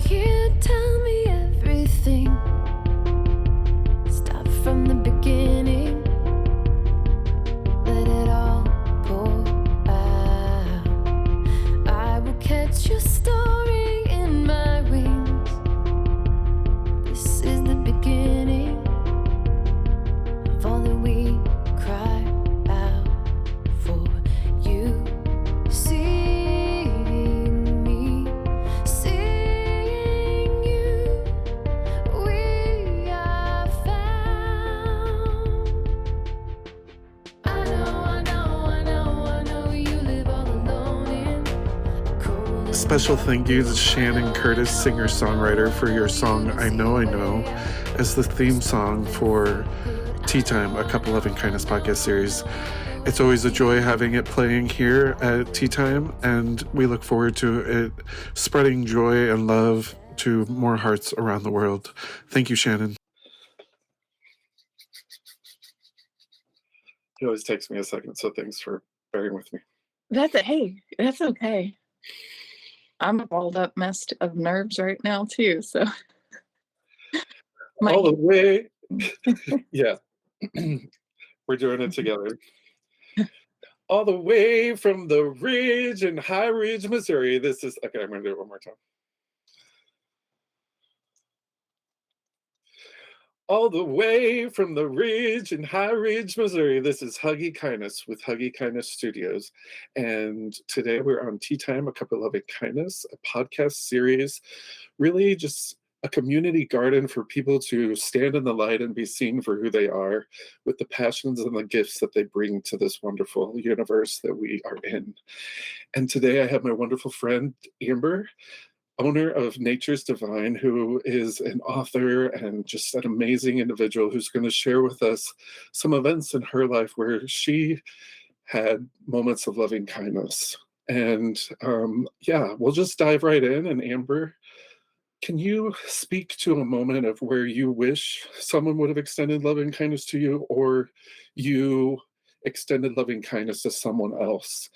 here, tell me everything. Start from the beginning. Let it all pour out. I will catch your story in my wings. This is the beginning of all that we cry out for. You seeing me, seeing you. We are found. I know you live all alone in a cold and Special thank you to Shannon Curtis, singer-songwriter, for your song I Know, as the theme song for Tea Time, a Couple Loving Kindness podcast series. It's always a joy having it playing here at Tea Time, and we look forward to it spreading joy and love to more hearts around the world. Thank you, Shannon. It always takes me a second, so thanks for bearing with me. That's okay. I'm a balled up mess of nerves right now too, so All the way. Yeah. We're doing it together. All the way from the ridge in High Ridge, Missouri. This is, okay, I'm going to do it one more time. All the way from the ridge in High Ridge, Missouri. This is Huggy Kindness with Huggy Kindness Studios. And today we're on Tea Time, a Cup of Loving Kindness, a podcast series, really just a community garden for people to stand in the light and be seen for who they are, with the passions and the gifts that they bring to this wonderful universe that we are in. And today I have my wonderful friend, Amber, owner of Nature's Divine, who is an author and just an amazing individual who's going to share with us some events in her life where she had moments of loving kindness. And we'll just dive right in. And Amber, can you speak to a moment of where you wish someone would have extended loving kindness to you, or you extended loving kindness to someone else?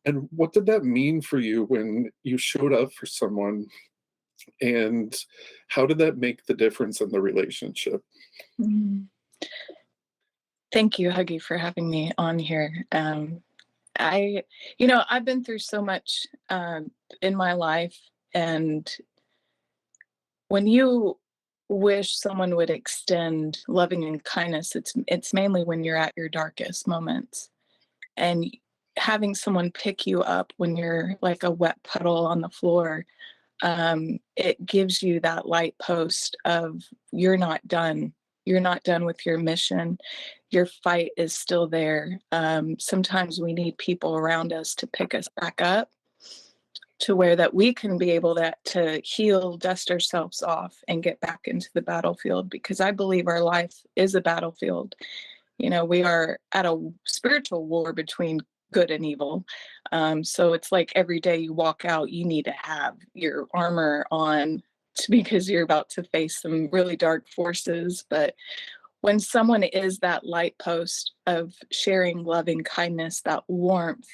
And what did that mean for you when you showed up for someone? And how did that make the difference in the relationship? Thank you, Huggy, for having me on here. I've been through so much in my life, and when you wish someone would extend loving and kindness, it's mainly when you're at your darkest moments, and having someone pick you up when you're like a wet puddle on the floor, it gives you that light post of you're not done. You're not done with your mission. Your fight is still there. Sometimes we need people around us to pick us back up to where that we can be able to heal, dust ourselves off, and get back into the battlefield, because I believe our life is a battlefield. We are at a spiritual war between good and evil. So it's like every day you walk out, you need to have your armor on because you're about to face some really dark forces. But when someone is that light post of sharing loving kindness, that warmth,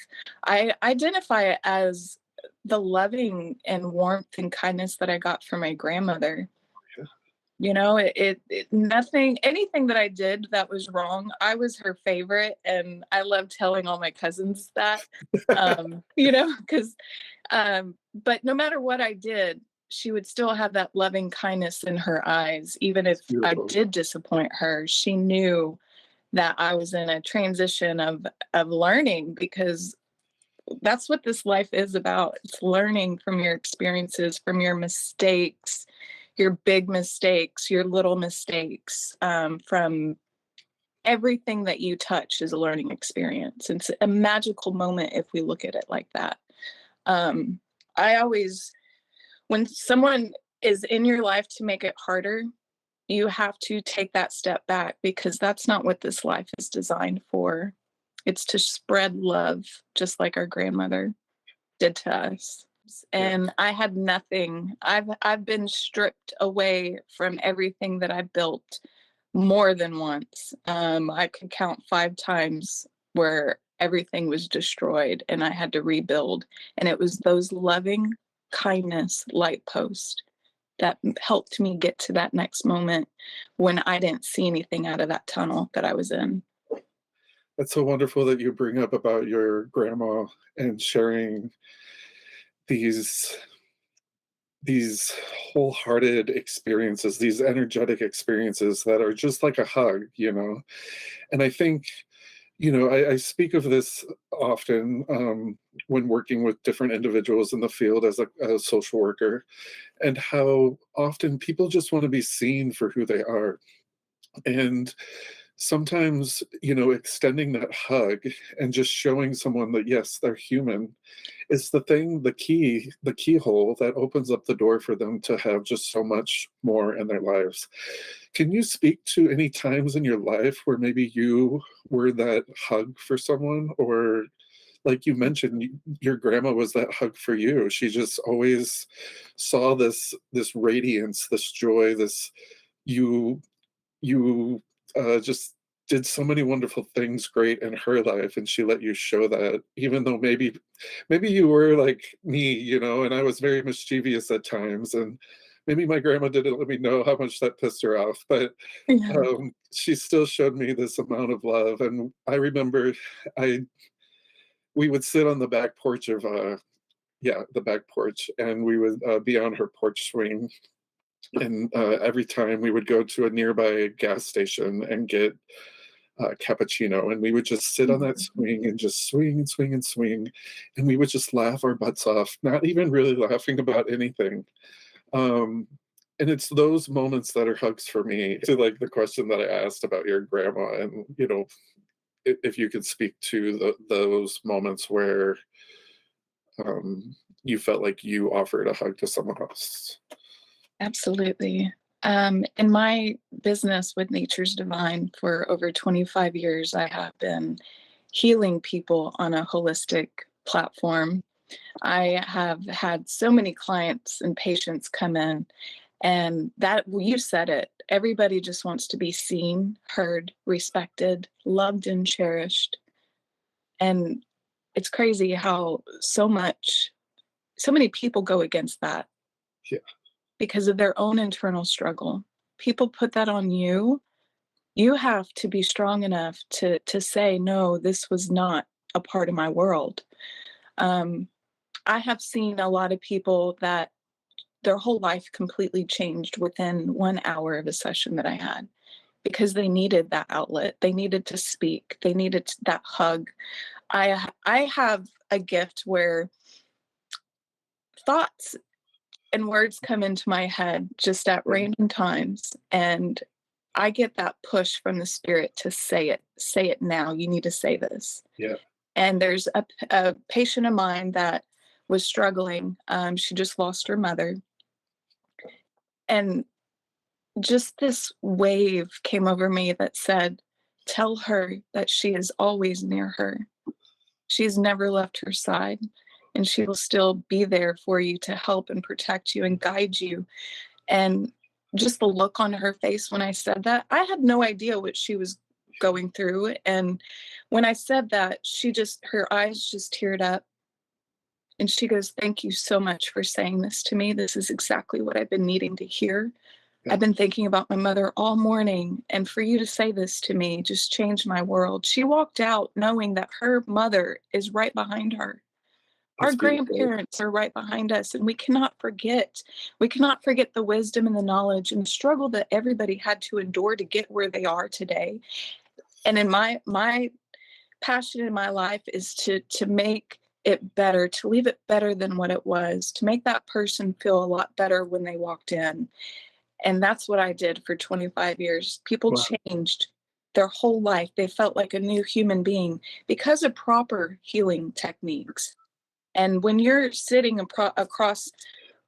I identify it as the loving and warmth and kindness that I got from my grandmother. Anything that I did that was wrong, I was her favorite, and I loved telling all my cousins that, because, but no matter what I did, she would still have that loving kindness in her eyes. Even if I did disappoint her, she knew that I was in a transition of learning, because that's what this life is about. It's learning from your experiences, from your mistakes, your big mistakes, your little mistakes, from everything that you touch is a learning experience. It's a magical moment if we look at it like that. When someone is in your life to make it harder, you have to take that step back, because that's not what this life is designed for. It's to spread love, just like our grandmother did to us. And I had nothing. I've been stripped away from everything that I built more than once. I could count 5 times where everything was destroyed and I had to rebuild. And it was those loving kindness light posts that helped me get to that next moment when I didn't see anything out of that tunnel that I was in. That's so wonderful that you bring up about your grandma and sharing these these wholehearted experiences, these energetic experiences that are just like a hug, you know. And I think, you know, I speak of this often when working with different individuals in the field as a social worker, and how often people just want to be seen for who they are. And sometimes, you know, extending that hug and just showing someone that, yes, they're human is the thing, the keyhole that opens up the door for them to have just so much more in their lives. Can you speak to any times in your life where maybe you were that hug for someone? Or like you mentioned, your grandma was that hug for you. She just always saw this radiance, this joy, this you you just did so many wonderful things great in her life, and she let you show that, even though maybe you were like me, you know, and I was very mischievous at times, and maybe my grandma didn't let me know how much that pissed her off, but Yeah. she still showed me this amount of love. And I remember I we would sit on the back porch of the back porch, and we would be on her porch swing. And every time we would go to a nearby gas station and get cappuccino, and we would just sit on that Mhm. swing and just swing and swing and swing, and we would just laugh our butts off, not even really laughing about anything. Um, and it's those moments that are hugs for me. To like the question that I asked about your grandma, and you know, if you could speak to those moments where you felt like you offered a hug to someone else. Absolutely. In my business with Nature's Divine for over 25 years, I have been healing people on a holistic platform. I have had so many clients and patients come in, and that you said it. Everybody just wants to be seen, heard, respected, loved, and cherished. And it's crazy how so many people go against that Yeah, because of their own internal struggle. People put that on you. You have to be strong enough to say, no, this was not a part of my world. Um, I have seen a lot of people that their whole life completely changed within 1 hour of a session that I had because they needed that outlet. They needed to speak. They needed that hug. I have a gift where thoughts and words come into my head just at yeah, random times, and I get that push from the spirit to say it now, you need to say this. yeah, And there's a patient of mine that was struggling. She just lost her mother, and just this wave came over me that said, tell her that she is always near her. She's never left her side, and she will still be there for you to help and protect you and guide you. And just the look on her face when I said that, I had no idea what she was going through. And when I said that, her eyes just teared up. And she goes, thank you so much for saying this to me. This is exactly what I've been needing to hear. yeah. I've been thinking about my mother all morning. And for you to say this to me just changed my world. She walked out knowing that her mother is right behind her. Our That's beautiful. grandparents are right behind us, and we cannot forget the wisdom and the knowledge and the struggle that everybody had to endure to get where they are today. And in my passion in my life is to make it better, to leave it better than what it was, to make that person feel a lot better when they walked in. And that's what I did for 25 years. People Wow. changed their whole life. They felt like a new human being because of proper healing techniques. And when you're sitting across,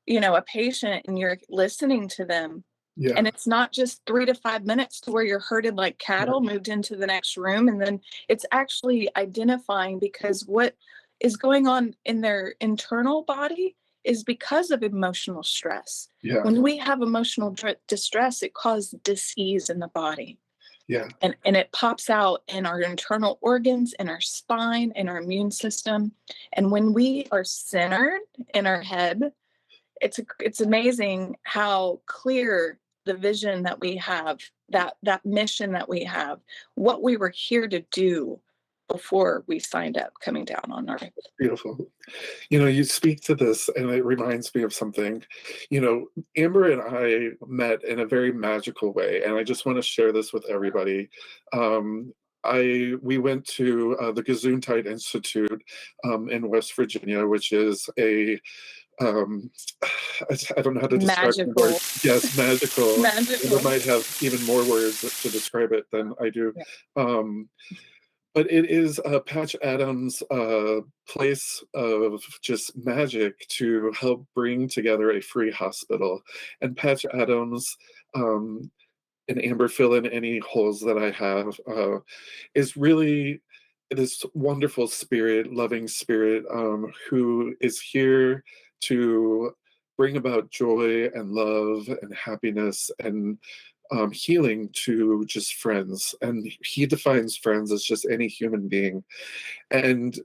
a patient and you're listening to them, Yeah, and it's not just 3 to 5 minutes to where you're herded like yeah, cattle, moved into the next room, and then it's actually identifying because what is going on in their internal body is because of emotional stress. yeah, When we have emotional distress, it causes disease in the body. yeah, And it pops out in our internal organs, in our spine, in our immune system. And when we are centered in our head, it's amazing how clear the vision that we have, that mission that we have, what we were here to do before we signed up coming down on earth. Beautiful. You speak to this, and it reminds me of something. Amber and I met in a very magical way, and I just want to share this with everybody. We went to the Gesundheit Institute in West Virginia, which is a I don't know how to describe the word. Magical. Yes, magical. Magical. Amber might have even more words to describe it than I do. Yeah. But it is Patch Adams' place of just magic to help bring together a free hospital. And Patch Adams, and Amber, fill in any holes that I have, is really this wonderful spirit, loving spirit, who is here to bring about joy and love and happiness and healing to just friends. And he defines friends as just any human being. And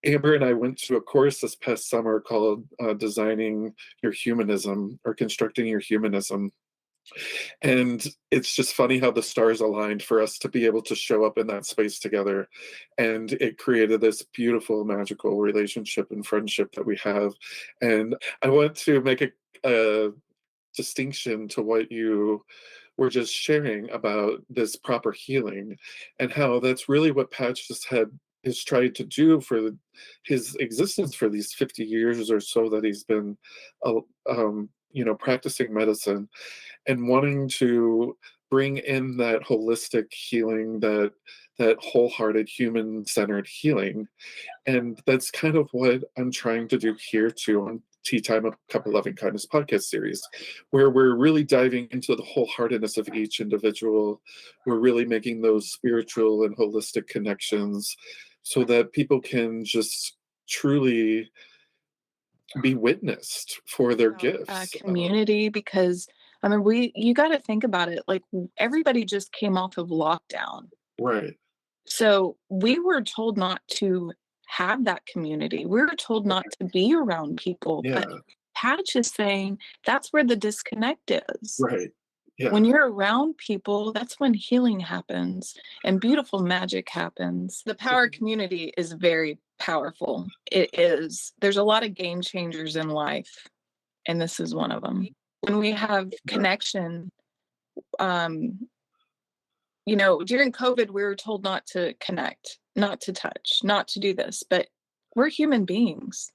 Amber and I went to a course this past summer called Designing Your Humanism, or Constructing Your Humanism. And it's just funny how the stars aligned for us to be able to show up in that space together. And it created this beautiful, magical relationship and friendship that we have. And I want to make a distinction to what you were just sharing about this proper healing, and how that's really what Patch has tried to do for his existence for these 50 years or so that he's been practicing medicine, and wanting to bring in that holistic healing, that wholehearted human-centered healing. And that's kind of what I'm trying to do here too on Tea Time, a Cup of Loving Kindness podcast series, where we're really diving into the wholeheartedness of each individual. We're really making those spiritual and holistic connections so that people can just truly be witnessed for their gifts. Community, because I mean, you got to think about it. Like, everybody just came off of lockdown. Right. So we were told not to have that community. We were told not to be around people. Yeah. But Patch is saying that's where the disconnect is. Right. Yeah. When you're around people, that's when healing happens and beautiful magic happens. The power community is very powerful. It is. There's a lot of game changers in life, and this is one of them. When we have connection, during COVID, we were told not to connect, not to touch, not to do this, but we're human beings.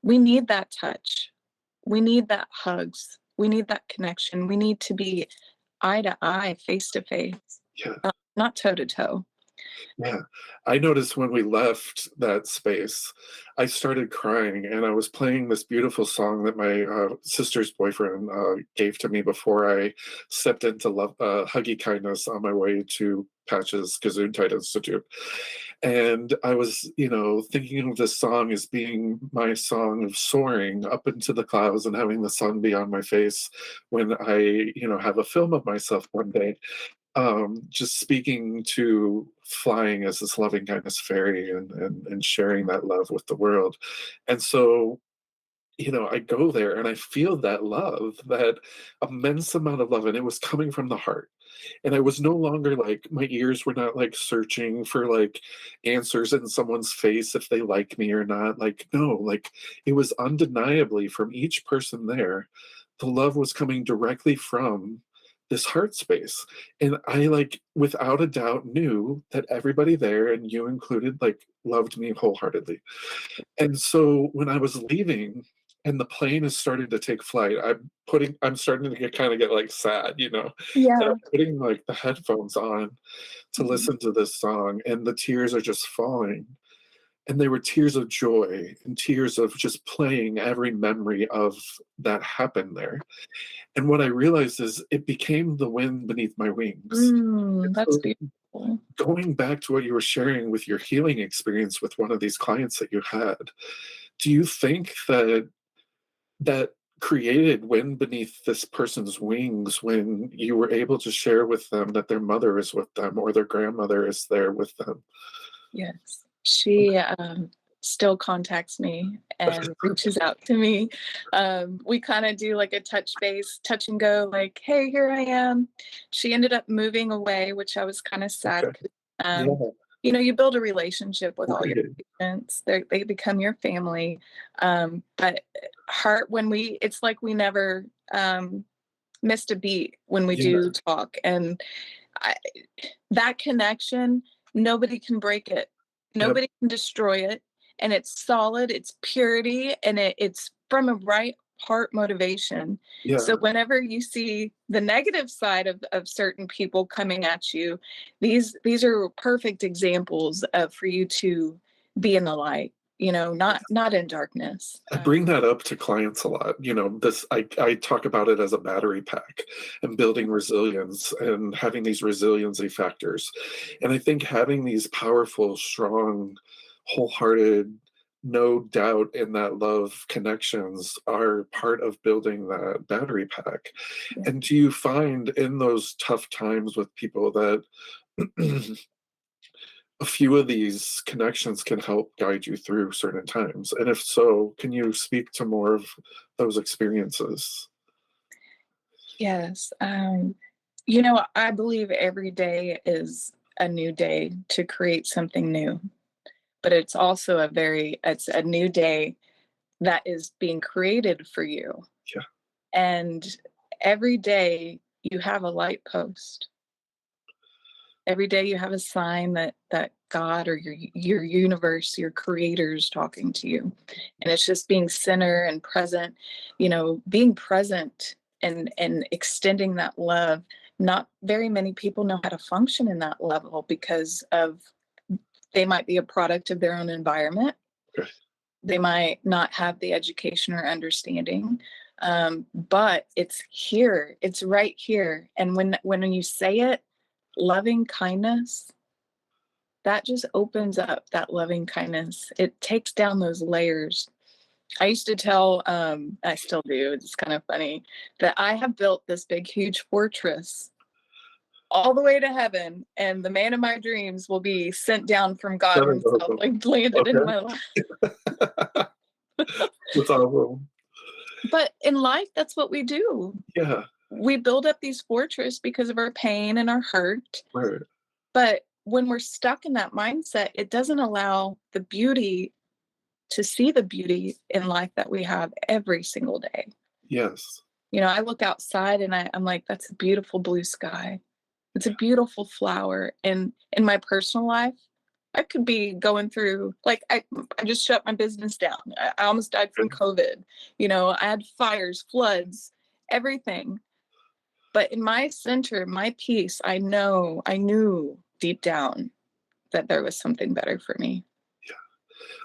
We need that touch. We need that hugs. We need that connection. We need to be eye to eye, face to face, not toe to toe. Yeah. I noticed when we left that space, I started crying, and I was playing this beautiful song that my sister's boyfriend gave to me before I stepped into Huggy Kindness on my way to Patch's Gesundheit Institute. And I was, thinking of this song as being my song of soaring up into the clouds and having the sun be on my face when I, have a film of myself one day. Just speaking to flying as this loving kindness fairy and sharing that love with the world. And so, I go there and I feel that love, that immense amount of love, and it was coming from the heart. And I was no longer like, my ears were not like searching for like answers in someone's face if they like me or not. Like, no, like it was undeniably from each person there. The love was coming directly from this heart space. And I like without a doubt knew that everybody there, and you included, like loved me wholeheartedly. And so when I was leaving and the plane is starting to take flight, I'm starting to get like sad, that I'm putting like the headphones on to listen to this song, and the tears are just falling. And they were tears of joy and tears of just playing every memory of that happened there. And what I realized is it became the wind beneath my wings. That's beautiful. Going back to what you were sharing with your healing experience with one of these clients that you had, do you think that created wind beneath this person's wings when you were able to share with them that their mother is with them or their grandmother is there with them? Yes. She still contacts me and reaches out to me. We kind of do like a touch and go, like, hey, here I am. She ended up moving away, which I was kind of sad. Okay. 'Cause, Yeah. you build a relationship with all your Right. patients. They become your family. But it's like we never missed a beat when we Yeah. do talk. And I, that connection, nobody can break it. Yep. Nobody can destroy it. And it's solid, it's purity, and it's from a right heart motivation. Yeah. So whenever you see the negative side of certain people coming at you, these are perfect examples of for you to be in the light, not in darkness. I bring that up to clients a lot. I talk about it as a battery pack and building resilience and having these resiliency factors. And I think having these powerful, strong, wholehearted, no doubt in that love connections are part of building that battery pack. Yeah. And do you find in those tough times with people that a few of these connections can help guide you through certain times? And if so, can you speak to more of those experiences? Yes. I believe every day is a new day to create something new, but it's a new day that is being created for you. Yeah. And every day you have a light post. Every day you have a sign that God or your universe, your creator is talking to you. And it's just being center and present, being present and extending that love. Not very many people know how to function in that level because of they might be a product of their own environment. Okay. They might not have the education or understanding. But it's here, it's right here. And when you say it, loving kindness, that just opens up that loving kindness. It takes down those layers. I used to tell, I still do, it's kind of funny, that I have built this big, huge fortress all the way to heaven, and the man of my dreams will be sent down from God That is himself, awesome. like landed in my life. That's awesome. But in life, that's what we do. Yeah. We build up these fortresses because of our pain and our hurt. Right. But when we're stuck in that mindset, it doesn't allow the beauty to see the beauty in life that we have every single day. Yes. I look outside and I'm like, that's a beautiful blue sky. It's a beautiful flower. And in my personal life, I could be going through, like, I just shut my business down. I almost died from COVID. I had fires, floods, everything. But in my center, my peace, I knew deep down that there was something better for me.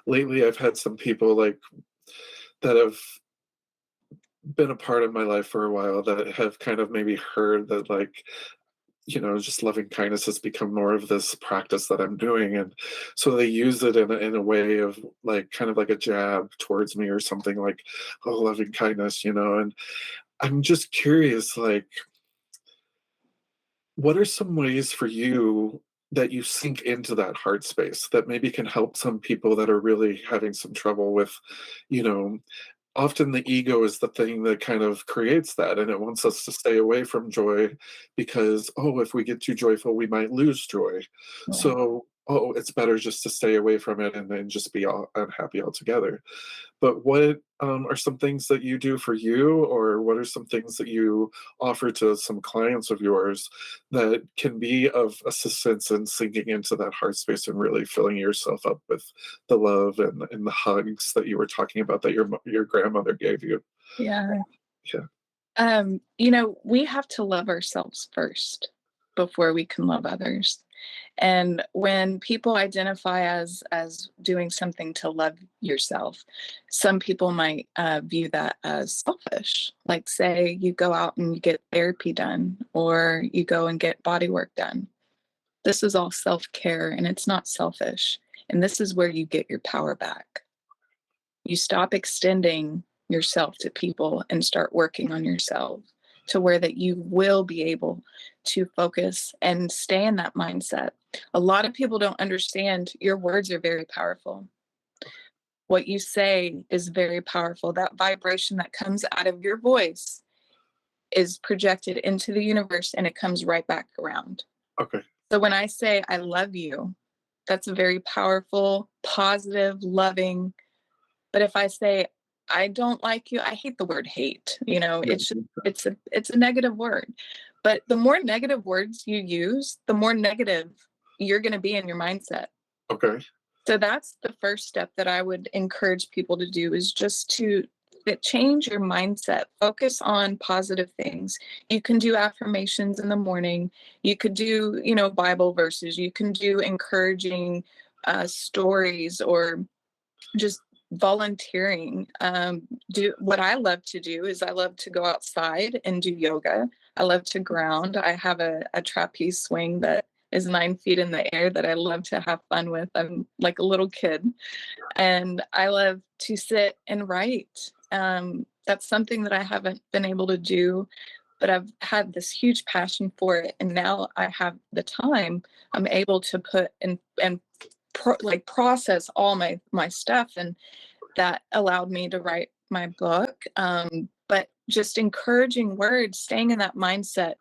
Lately, I've had some people that have been a part of my life for a while that have kind of maybe heard that just loving kindness has become more of this practice that I'm doing. And so they use it in a way of kind of like a jab towards me or something like, oh, loving kindness, and I'm just curious, what are some ways for you that you sink into that heart space that maybe can help some people that are really having some trouble with, you know, often the ego is the thing that kind of creates that, and it wants us to stay away from joy because, oh, if we get too joyful we might lose joy. Yeah. So, oh, it's better just to stay away from it and then just be all unhappy altogether. But what are some things that you do for you, or what are some things that you offer to some clients of yours that can be of assistance in sinking into that heart space and really filling yourself up with the love and the hugs that you were talking about that your grandmother gave you? Yeah. Yeah. We have to love ourselves first before we can love others. And when people identify as doing something to love yourself, some people might view that as selfish. Like, say you go out and you get therapy done, or you go and get body work done. This is all self-care, and it's not selfish. And this is where you get your power back. You stop extending yourself to people and start working on yourself to where that you will be able to focus and stay in that mindset. A lot of people don't understand your words are very powerful. What you say is very powerful. That vibration that comes out of your voice is projected into the universe and it comes right back around. Okay. So when I say I love you, that's a very powerful, positive, loving. But if I say I don't like you, I hate the word hate. Yeah. It's a negative word. But the more negative words you use, the more negative you're going to be in your mindset. Okay. So that's the first step that I would encourage people to do, is just to change your mindset. Focus on positive things. You can do affirmations in the morning. You could do, Bible verses. You can do encouraging stories, or just volunteering. Do what I love to do is I love to go outside and do yoga. I love to ground. I have a trapeze swing that is 9 feet in the air that I love to have fun with. I'm like a little kid, and I love to sit and write. That's something that I haven't been able to do, but I've had this huge passion for it, and now I have the time. I'm able to put and process all my stuff, and that allowed me to write my book. But just encouraging words, staying in that mindset,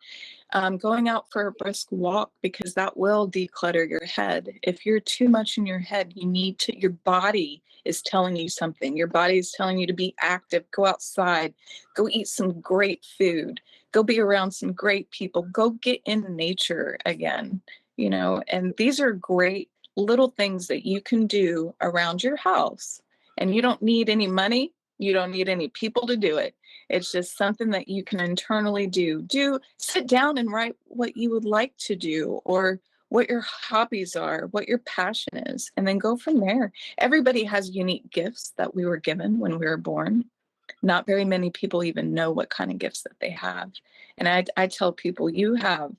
going out for a brisk walk, because that will declutter your head. If you're too much in your head, your body is telling you something. Your body is telling you to be active, go outside, go eat some great food, go be around some great people, go get in nature again, and these are great little things that you can do around your house. And you don't need any money. You don't need any people to do it. It's just something that you can internally do. Sit down and write what you would like to do, or what your hobbies are, what your passion is, and then go from there. Everybody has unique gifts that we were given when we were born. Not very many people even know what kind of gifts that they have. And I tell people, you have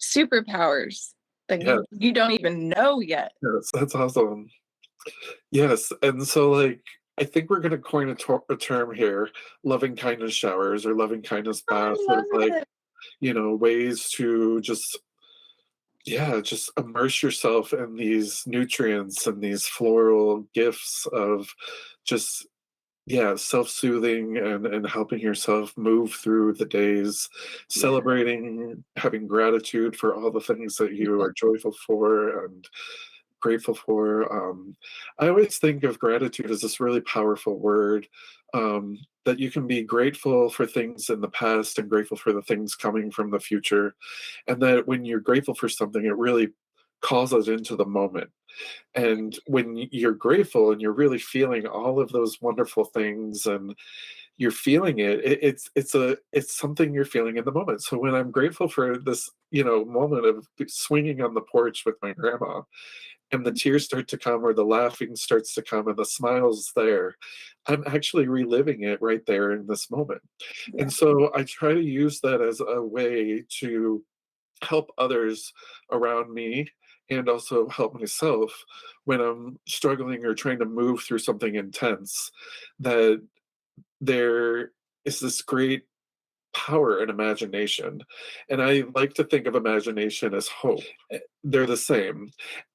superpowers that Yeah. you don't even know yet. Yes, that's awesome. Yes, and so, like, I think we're gonna coin a term here, loving kindness showers or loving kindness I baths, love as, like, it. ways to just, yeah, just immerse yourself in these nutrients and these floral gifts of just, yeah, self-soothing and helping yourself move through the days, celebrating, having gratitude for all the things that you are joyful for and grateful for. I always think of gratitude as this really powerful word, that you can be grateful for things in the past and grateful for the things coming from the future. And that when you're grateful for something, it really calls us into the moment. And when you're grateful and you're really feeling all of those wonderful things and you're feeling it's something you're feeling in the moment. So when I'm grateful for this, moment of swinging on the porch with my grandma, and the tears start to come or the laughing starts to come and the smiles there, I'm actually reliving it right there in this moment. Yeah. And so I try to use that as a way to help others around me and also help myself when I'm struggling or trying to move through something intense, that there is this great power in imagination. And I like to think of imagination as hope. They're the same.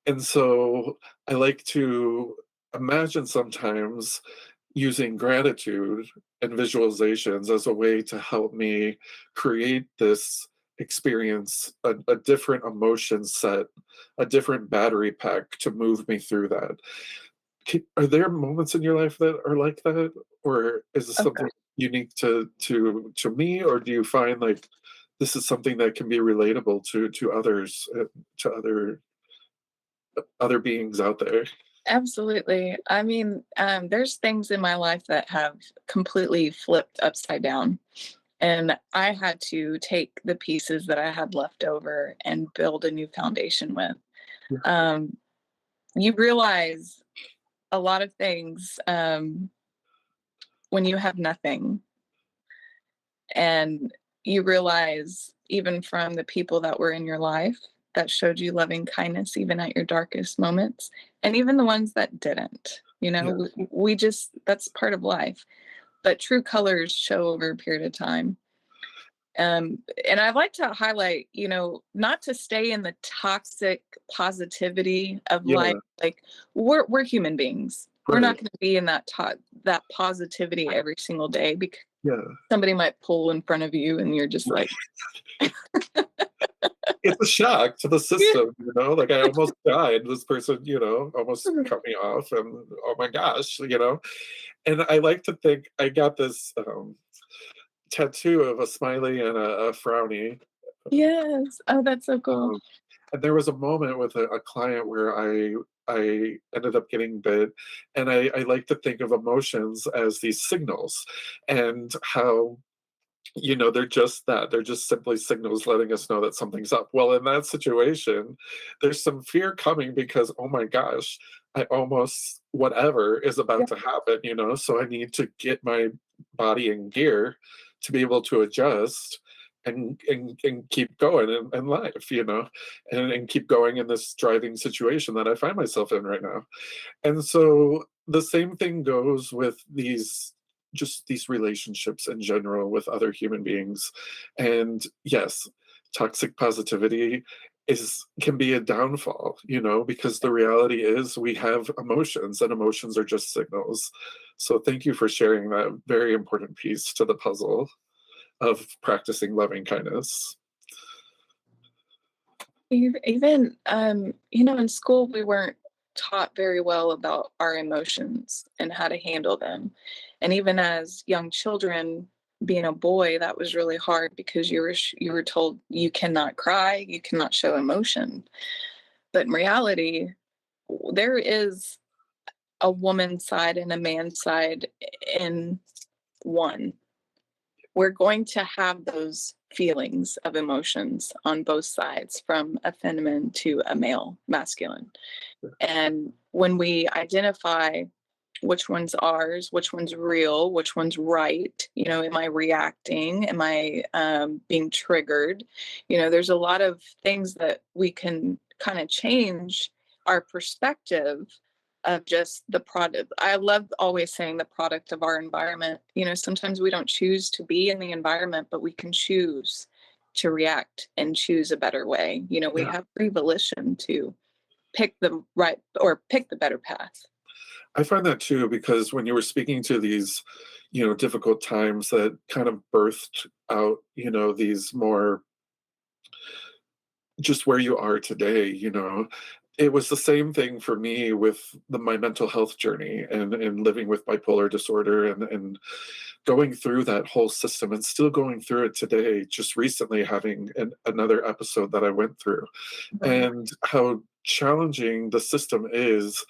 And so I like to imagine sometimes using gratitude and visualizations as a way to help me create this experience, a different emotion set, a different battery pack to move me through that. Are there moments in your life that are like that, or is this Okay. something unique to me, or do you find like this is something that can be relatable to others, to other beings out there? Absolutely. I mean, there's things in my life that have completely flipped upside down. And I had to take the pieces that I had left over and build a new foundation with. Yeah. You realize a lot of things when you have nothing. And you realize, even from the people that were in your life that showed you loving kindness, even at your darkest moments, and even the ones that didn't, Yeah. we just, that's part of life. But true colors show over a period of time. And I'd like to highlight, not to stay in the toxic positivity of life. Yeah. Like, we're human beings. We're Right. not going to be in that positivity every single day, because Yeah. somebody might pull in front of you and you're just like, It's a shock to the yeah. system, like I almost died. This person, almost cut me off, and oh my gosh, And I like to think I got this tattoo of a smiley and a frowny. Yes. Oh, that's so cool. Um, and there was a moment with a client where I ended up getting bit, and I like to think of emotions as these signals, and how they're just that. They're just simply signals letting us know that something's up. Well, in that situation, there's some fear coming because, oh my gosh, I almost whatever is Yeah. about to happen, so I need to get my body in gear to be able to adjust and keep going in life, and keep going in this driving situation that I find myself in right now. And so the same thing goes with these relationships in general with other human beings. And yes, toxic positivity can be a downfall, because the reality is we have emotions, and emotions are just signals. So thank you for sharing that very important piece to the puzzle of practicing loving kindness. Even, in school, we weren't taught very well about our emotions and how to handle them. And even as young children, being a boy, that was really hard, because you were told you cannot cry, you cannot show emotion. But in reality, there is a woman's side and a man's side in one. We're going to have those feelings of emotions on both sides, from a feminine to a male masculine. And when we identify which one's ours, which one's real, which one's right, am I reacting? Am I being triggered? There's a lot of things that we can kind of change our perspective of just the product. I love always saying the product of our environment. Sometimes we don't choose to be in the environment, but we can choose to react and choose a better way. We Yeah. have free volition to pick the right, or pick the better path. I find that too, because when you were speaking to these, difficult times that kind of birthed out, these more just where you are today, it was the same thing for me with my mental health journey, and living with bipolar disorder, and going through that whole system, and still going through it today, just recently having another episode that I went through, Mhm. and how challenging the system is,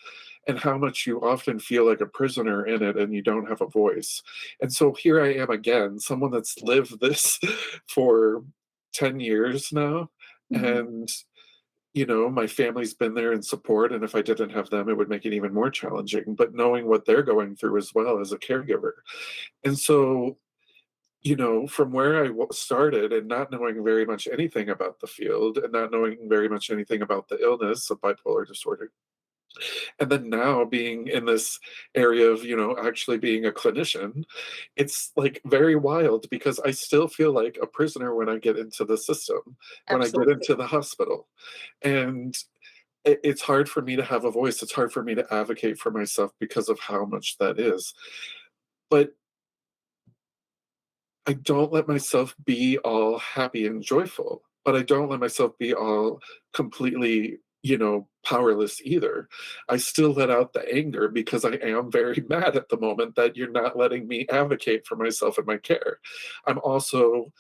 and how much you often feel like a prisoner in it, and you don't have a voice. And so here I am again, someone that's lived this for 10 years now. Mhm. And my family's been there in support, and if I didn't have them, it would make it even more challenging. But knowing what they're going through as well as a caregiver. And so, from where I started, and not knowing very much anything about the field, and not knowing very much anything about the illness of bipolar disorder, and then now being in this area of actually being a clinician, it's like very wild, because I still feel like a prisoner when I get into the system, when I get Absolutely. into the hospital. And it's hard for me to have a voice, it's hard for me to advocate for myself because of how much that is. But I don't let myself be all happy and joyful, but I don't let myself be all completely, powerless either. I still let out the anger, because I am very mad at the moment that you're not letting me advocate for myself and my care. I'm also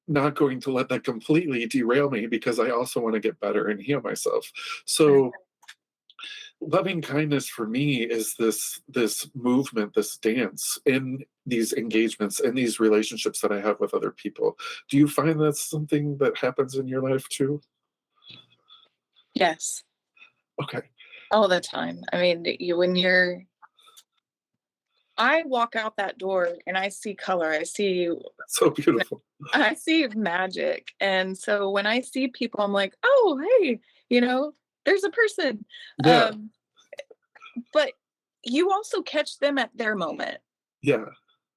not going to let that completely derail me, because I also want to get better and heal myself. Right. So loving kindness for me is this movement, this dance in these engagements, in these relationships that I have with other people. Do you find that's something that happens in your life too? Yes, Okay. all the time. I mean, I walk out that door and I see color. That's so beautiful. I see magic. And so when I see people, I'm like, oh, hey, there's a person. Yeah. Um, but you also catch them at their moment. Yeah.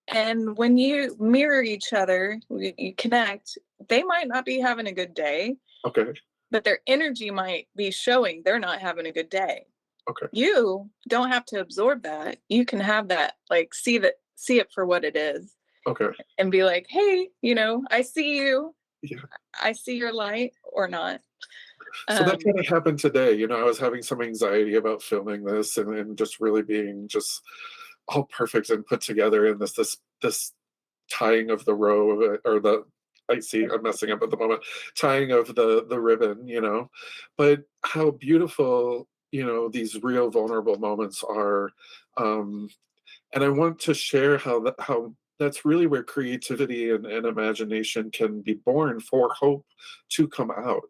And when you mirror each other, you connect, they might not be having a good day, Okay. but their energy might be showing they're not having a good day. Okay. You don't have to absorb that. You can have that, like, see it for what it is Okay. and be like, "Hey, I see you. Yeah. I see your light," or not. So that Um, kind of happened today. I was having some anxiety about filming this and just really being just all perfect and put together in this tying of the row or the I see I'm messing up at the moment, tying of the ribbon, but how beautiful, these real vulnerable moments are. Um, and I want to share how that's really where creativity and imagination can be born for hope to come out.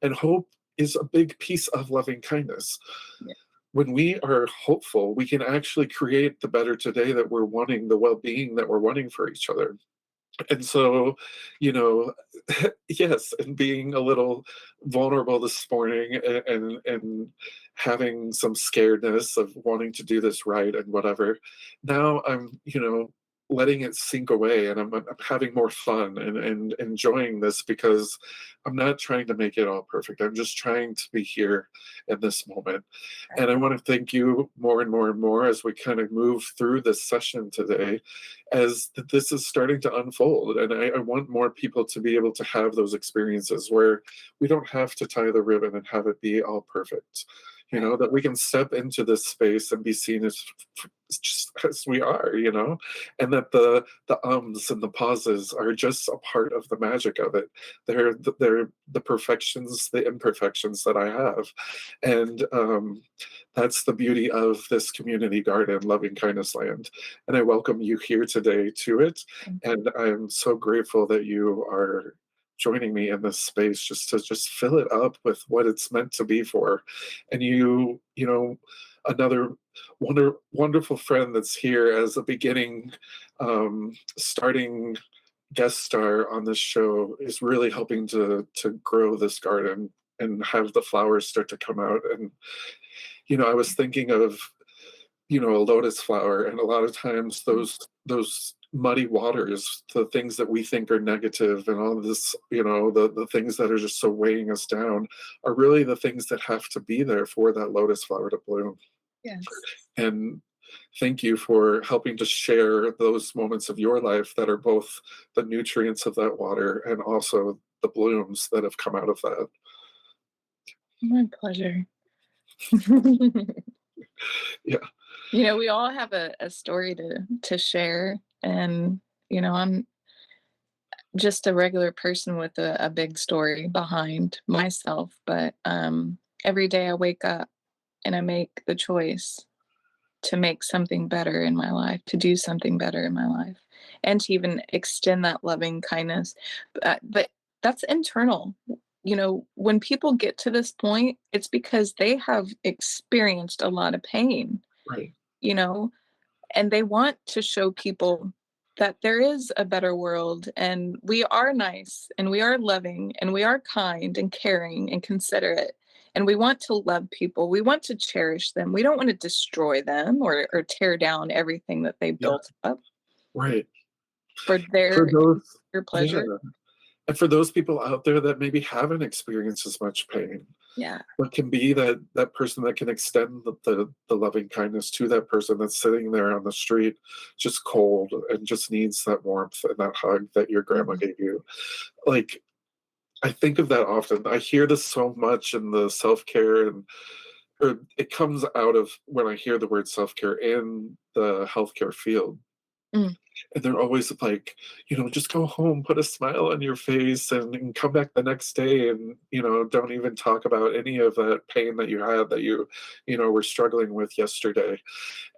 And hope is a big piece of loving kindness. yeah. When we are hopeful, we can actually create the better today that we're wanting, the well-being that we're wanting for each other. And so, you know, yes, and being a little vulnerable this morning and having some scaredness of wanting to do this right and whatever. Now I'm, letting it sink away and I'm having more fun and enjoying this because I'm not trying to make it all perfect. I'm just trying to be here in this moment. And I want to thank you more and more and more as we kind of move through this session today as this is starting to unfold. And I want more people to be able to have those experiences where we don't have to tie the ribbon and have it be all perfect. That we can step into this space and be seen as just as we are, and that the ums and the pauses are just a part of the magic of it. They're the perfections, the imperfections that I have. And that's the beauty of this community garden, Loving Kindness Land. And I welcome you here today to it. And I'm so grateful that you are joining me in this space just to just fill it up with what it's meant to be for. And another wonderful friend that's here as a beginning, starting guest star on this show is really helping to grow this garden and have the flowers start to come out. And I was thinking of a lotus flower, and a lot of times those muddy waters, the things that we think are negative and all of this, the things that are just so weighing us down are really the things that have to be there for that lotus flower to bloom. Yes. And thank you for helping to share those moments of your life that are both the nutrients of that water and also the blooms that have come out of that. My pleasure. Yeah. We all have a story to share, and I'm just a regular person with a big story behind myself, but every day I wake up and I make the choice to make something better in my life, to do something better in my life, and to even extend that loving kindness. But that's internal. When people get to this point, it's because they have experienced a lot of pain, Right. you know, and they want to show people that there is a better world and we are nice and we are loving and we are kind and caring and considerate and we want to love people. We want to cherish them. We don't want to destroy them or tear down everything that they Yeah. built up Right. for For those, their yeah. pleasure. And for those people out there that maybe haven't experienced as much pain, Yeah. what can be that person that can extend the loving kindness to that person that's sitting there on the street, just cold and just needs that warmth and that hug that your grandma Mhm. gave you. Like, I think of that often. I hear this so much in the self-care or it comes out of when I hear the word self-care in the healthcare field. Mm. And they're always like, just go home, put a smile on your face, and come back the next day, and don't even talk about any of that pain that you had that you were struggling with yesterday.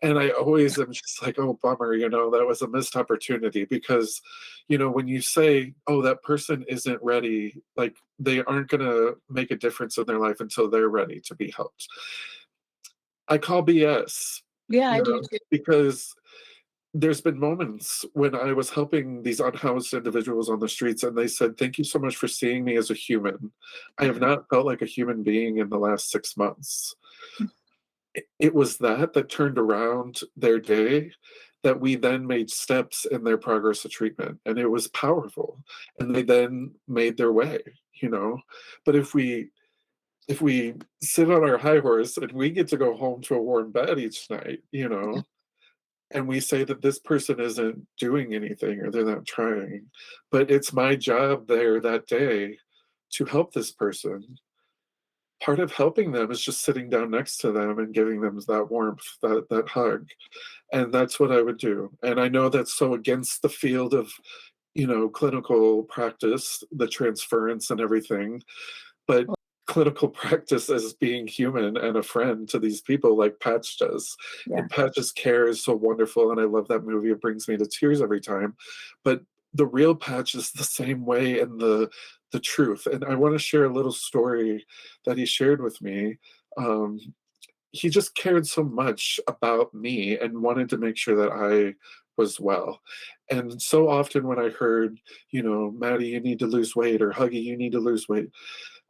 And I always am just like, oh, bummer, that was a missed opportunity because, when you say, oh, that person isn't ready, like they aren't gonna make a difference in their life until they're ready to be helped. I call BS, Yeah, I do too. because there's been moments when I was helping these unhoused individuals on the streets, and they said, "Thank you so much for seeing me as a human. I have not felt like a human being in the last 6 months." It was that turned around their day, that we then made steps in their progress of treatment, and it was powerful. And they then made their way. But if we if we sit on our high horse and we get to go home to a warm bed each night, Yeah. and we say that this person isn't doing anything or they're not trying, but it's my job there that day to help this person. Part of helping them is just sitting down next to them and giving them that warmth, that hug. And that's what I would do. And I know that's so against the field of, clinical practice, the transference and everything, but Well, clinical practice as being human and a friend to these people like Patch does. yeah. And Patch's care is so wonderful, and I love that movie. It brings me to tears every time. But the real Patch is the same way, and the truth. And I want to share a little story that he shared with me. Um, he just cared so much about me and wanted to make sure that I was well. And so often when I heard, Maddie, you need to lose weight, or Huggy, you need to lose weight,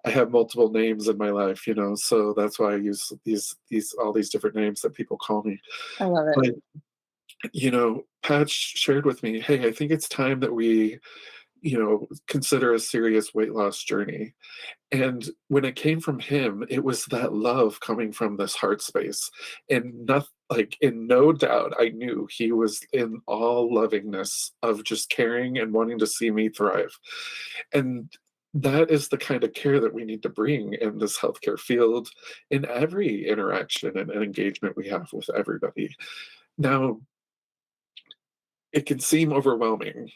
I have multiple names in my life, so that's why I use these all these different names that people call me. I love it. But Patch shared with me, hey, I think it's time that we, consider a serious weight loss journey. And when it came from him, it was that love coming from this heart space. And not like in no doubt, I knew he was in all lovingness of just caring and wanting to see me thrive. And that is the kind of care that we need to bring in this healthcare field in every interaction and engagement we have with everybody. Now, it can seem overwhelming,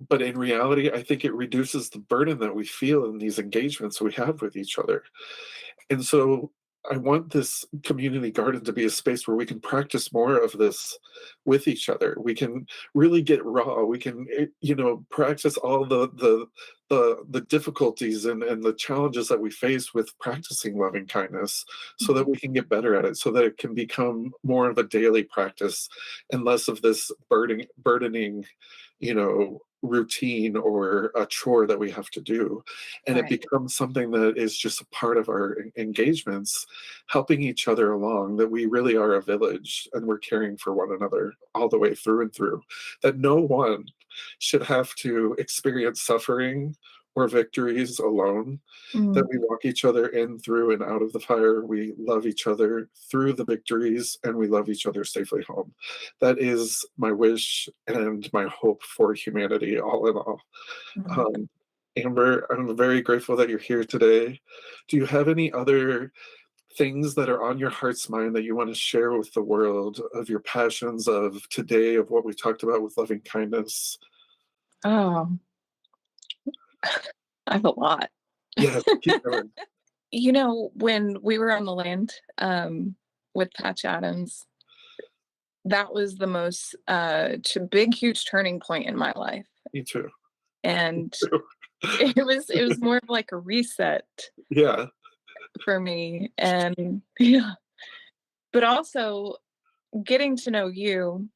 but in reality, I think it reduces the burden that we feel in these engagements we have with each other. And so I want this community garden to be a space where we can practice more of this with each other. We can really get raw. We can, practice all the difficulties and the challenges that we face with practicing loving kindness, so that Mhm. we can get better at it, so that it can become more of a daily practice and less of this burdening, routine or a chore that we have to do. And it Right. becomes something that is just a part of our engagements, helping each other along, that we really are a village and we're caring for one another all the way through and through, that no one should have to experience suffering or victories alone, that Mm, we walk each other in, through, and out of the fire. We love each other through the victories, and we love each other safely home. That is my wish and my hope for humanity, all in all. mm. Um, Amber, I'm very grateful that you're here today. Do you have any other things that are on your heart's mind that you want to share with the world, of your passions of today, of what we talked about with loving kindness? Oh, I have a lot. Yes, keep going. When we were on the land, with Patch Adams, that was the most, big, huge turning point in my life, Me too. and it was more of like a reset Yeah. for me, and yeah, but also getting to know you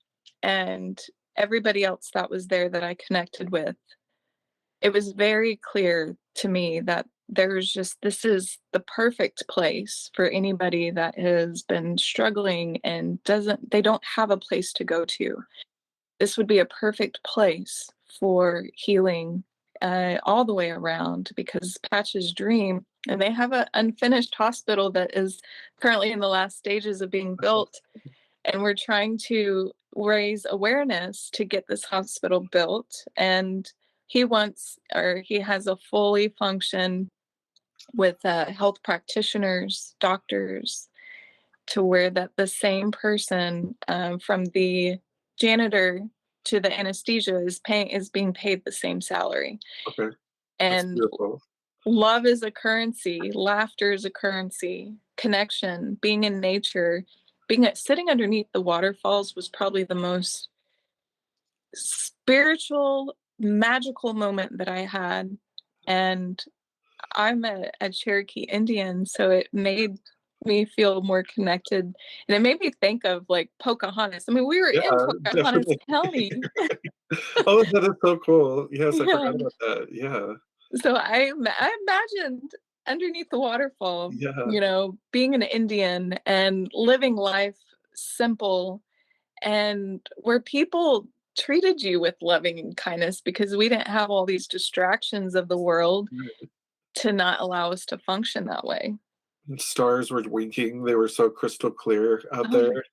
and everybody else that was there that I connected with. It was very clear to me that there's just this is the perfect place for anybody that has been struggling and they don't have a place to go to. This would be a perfect place for healing, all the way around, because Patch's dream, and they have an unfinished hospital that is currently in the last stages of being built, and we're trying to raise awareness to get this hospital built. And he has a fully function with health practitioners, doctors, to where that the same person, from the janitor to the anesthesia, is being paid the same salary. Okay. That's And beautiful. love is a currency, laughter is a currency, connection, being in nature, sitting underneath the waterfalls was probably the most spiritual, magical moment that I had. And I'm a Cherokee Indian, so it made me feel more connected. And it made me think of like Pocahontas. I mean, we were Yeah, in Pocahontas definitely. County. Oh, that is so cool. Yes, I Yeah. forgot about that. Yeah. So I imagined underneath the waterfall, Yeah. being an Indian and living life simple, and where people treated you with loving and kindness, because we didn't have all these distractions of the world Right. to not allow us to function that way. Stars were winking. They were so crystal clear out Oh, there. it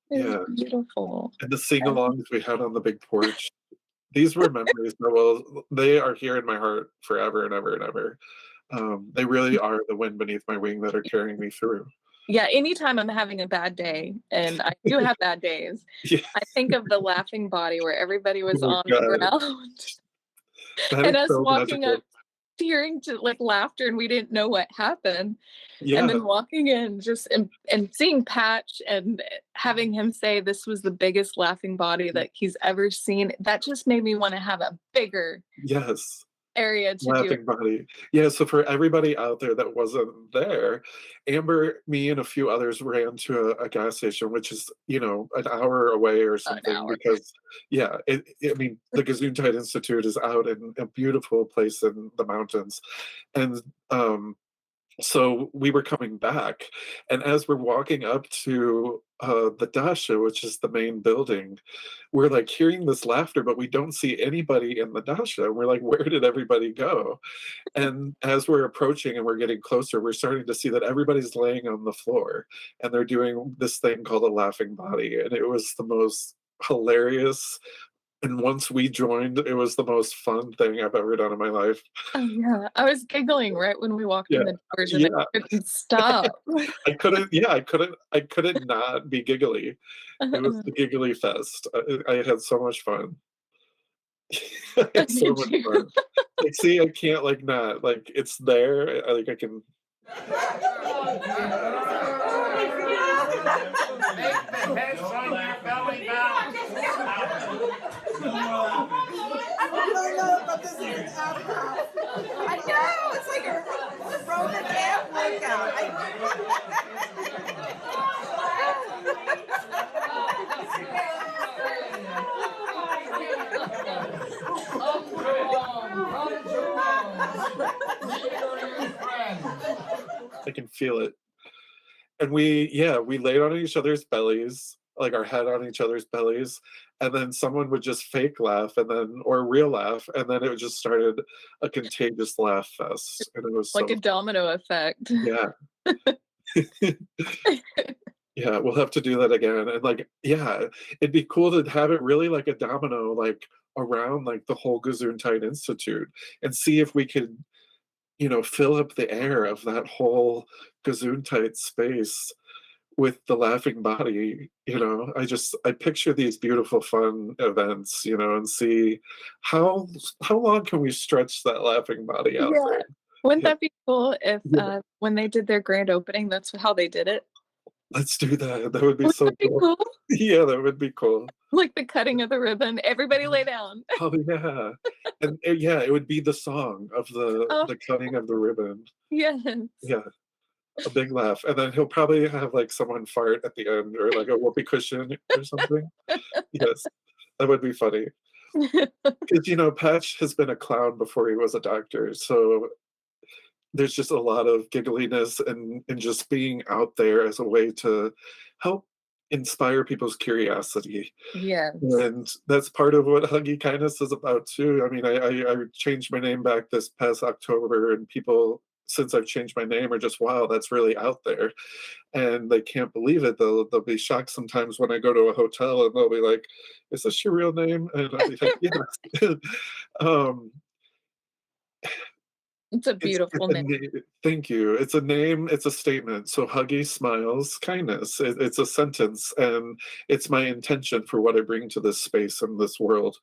was Yeah, beautiful. and the And sing-alongs we had on the big porch. These were memories that will they are here in my heart forever and ever and ever. They really are the wind beneath my wing that are carrying me through. yeah, anytime I'm having a bad day, and I do have bad days, Yeah. I think of the laughing body where everybody was Oh my on the god. ground That is and us so walking magical. up hearing to like laughter and we didn't know what happened. And Yeah. then walking in just and seeing Patch and having him say this was the biggest laughing body that he's ever seen, that just made me want to have a bigger Yes. area to do it. Laughing body. Yeah, so for everybody out there that wasn't there, Amber, me, and a few others ran to a gas station, which is, an hour away or An something hour. because, yeah, I mean, the Gesundheit Institute is out in a beautiful place in the mountains. And so we were coming back, and as we're walking up to the dasha, which is the main building, we're like hearing this laughter, but we don't see anybody in the dasha. We're like, where did everybody go? And as we're approaching and we're getting closer, we're starting to see that everybody's laying on the floor and they're doing this thing called a laughing body. And it was the most hilarious. And once we joined, it was the most fun thing I've ever done in my life. Oh yeah. I was giggling right when we walked in Yeah. the doors and I Yeah. couldn't stop. I couldn't not be giggly. It was the giggly fest. I had so much fun. I I had so did much too. fun. Like, see, I can't, like, not, like, it's there, like, I can. Make the heads on your belly bounce. I don't know, but this is an ab. I know, it's like a Roman ab workout. I can feel it. And we laid on each other's bellies, like our head on each other's bellies, and then someone would just fake laugh or real laugh, and then it just started a contagious laugh fest, and it was Like so a domino effect. yeah. Yeah, we'll have to do that again, and, like, yeah, it'd be cool to have it really like a domino, like, around, like, the whole Gesundheit Institute and see if we could, fill up the air of that whole Gesundheit space with the laughing body. I picture these beautiful fun events, and see how how long can we stretch that laughing body out Yeah. there. Wouldn't Yeah, that be cool if yeah, when they did their grand opening, that's how they did it? let's do that. That would be Wouldn't so that be cool. cool? Yeah, that would be cool. Like the cutting of the ribbon. Everybody lay down. Oh, yeah. And, yeah, it would be the song of the Oh, the cutting of the ribbon. yes. Yeah, a big laugh, and then he'll probably have, like, someone fart at the end or, like, a whoopee cushion or something. Yes, that would be funny. 'Cause, Patch has been a clown before he was a doctor, so there's just a lot of giggliness and just being out there as a way to help inspire people's curiosity. Yes. And that's part of what Huggy Kindness is about too. I mean, I changed my name back this past October, and people, since I've changed my name, are just, wow, that's really out there, and they can't believe it. They'll be shocked sometimes when I go to a hotel, and they'll be like, "Is this your real name?" And I'll be like, "Yes." um, It's a it's beautiful a name. thank you. It's a name. It's a statement. So Huggy smiles kindness. It's a sentence, and it's my intention for what I bring to this space and this world.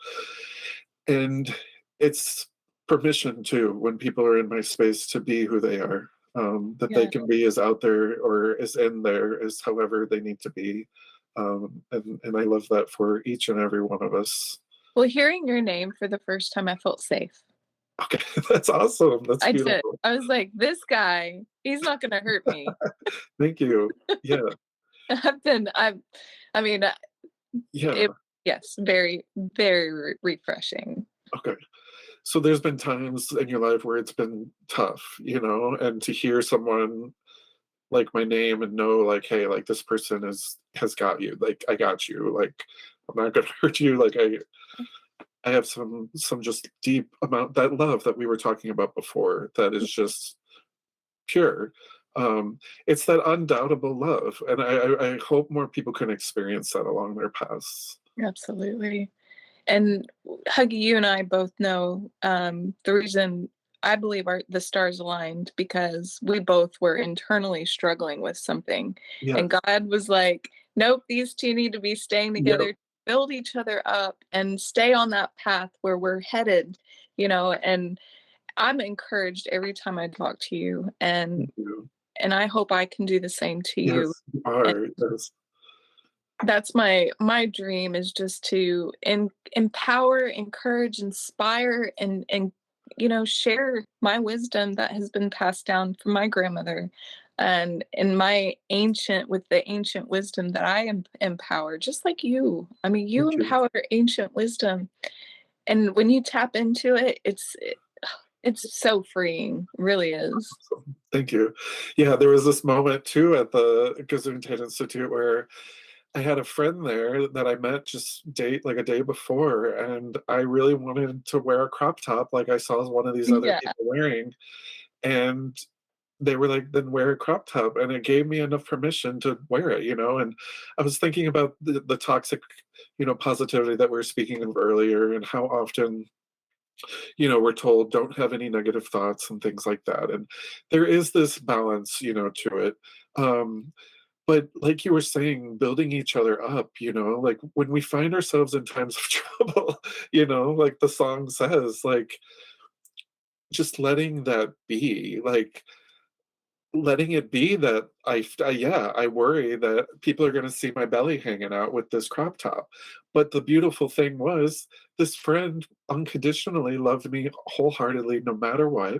And it's permission too when people are in my space to be who they are. That they Yeah. can be as out there or as in there as however they need to be. And I love that for each and every one of us. Well, hearing your name for the first time, I felt safe. Okay, that's awesome. That's I did. beautiful. I was like, this guy, he's not gonna hurt me. Thank you. Yeah, I mean, yeah. it, yes, very, very refreshing. Okay. So there's been times in your life where it's been tough, and to hear someone like my name and know, like, hey, like, this person has got you. Like, I got you. Like, I'm not gonna hurt you. Like, I have some just deep amount, that love that we were talking about before, that is just pure. It's that undoubtable love, and I hope more people can experience that along their paths. Absolutely. And Huggy, you and I both know the reason I believe the stars aligned because we both were internally struggling with something. Yeah. And God was like, nope, these two need to be staying Yep. together, build each other up, and stay on that path where we're headed, you know. And I'm encouraged every time I talk to you, Thank you. and I hope I can do the same to you. Yes, you are. Yes. That's my dream, is just to empower, encourage, inspire, and you know, share my wisdom that has been passed down from my grandmother, and my ancient with the ancient wisdom that I empower, just like you. I mean, you Thank you. empower ancient wisdom, and when you tap into it, it's so freeing, really is. Thank you. Yeah, there was this moment too at the Gesundheit Institute where I had a friend there that I met just like a day before, and I really wanted to wear a crop top like I saw one of these other Yeah. people wearing, and they were like, "Then wear a crop top," and it gave me enough permission to wear it, you know. And I was thinking about the toxic, positivity that we were speaking of earlier, and how often we're told don't have any negative thoughts and things like that. And there is this balance, to it. Um, but like you were saying, building each other up, like when we find ourselves in times of trouble, like the song says, like just letting that be, like letting it be that yeah, I worry that people are going to see my belly hanging out with this crop top. But the beautiful thing was this friend unconditionally loved me wholeheartedly no matter what,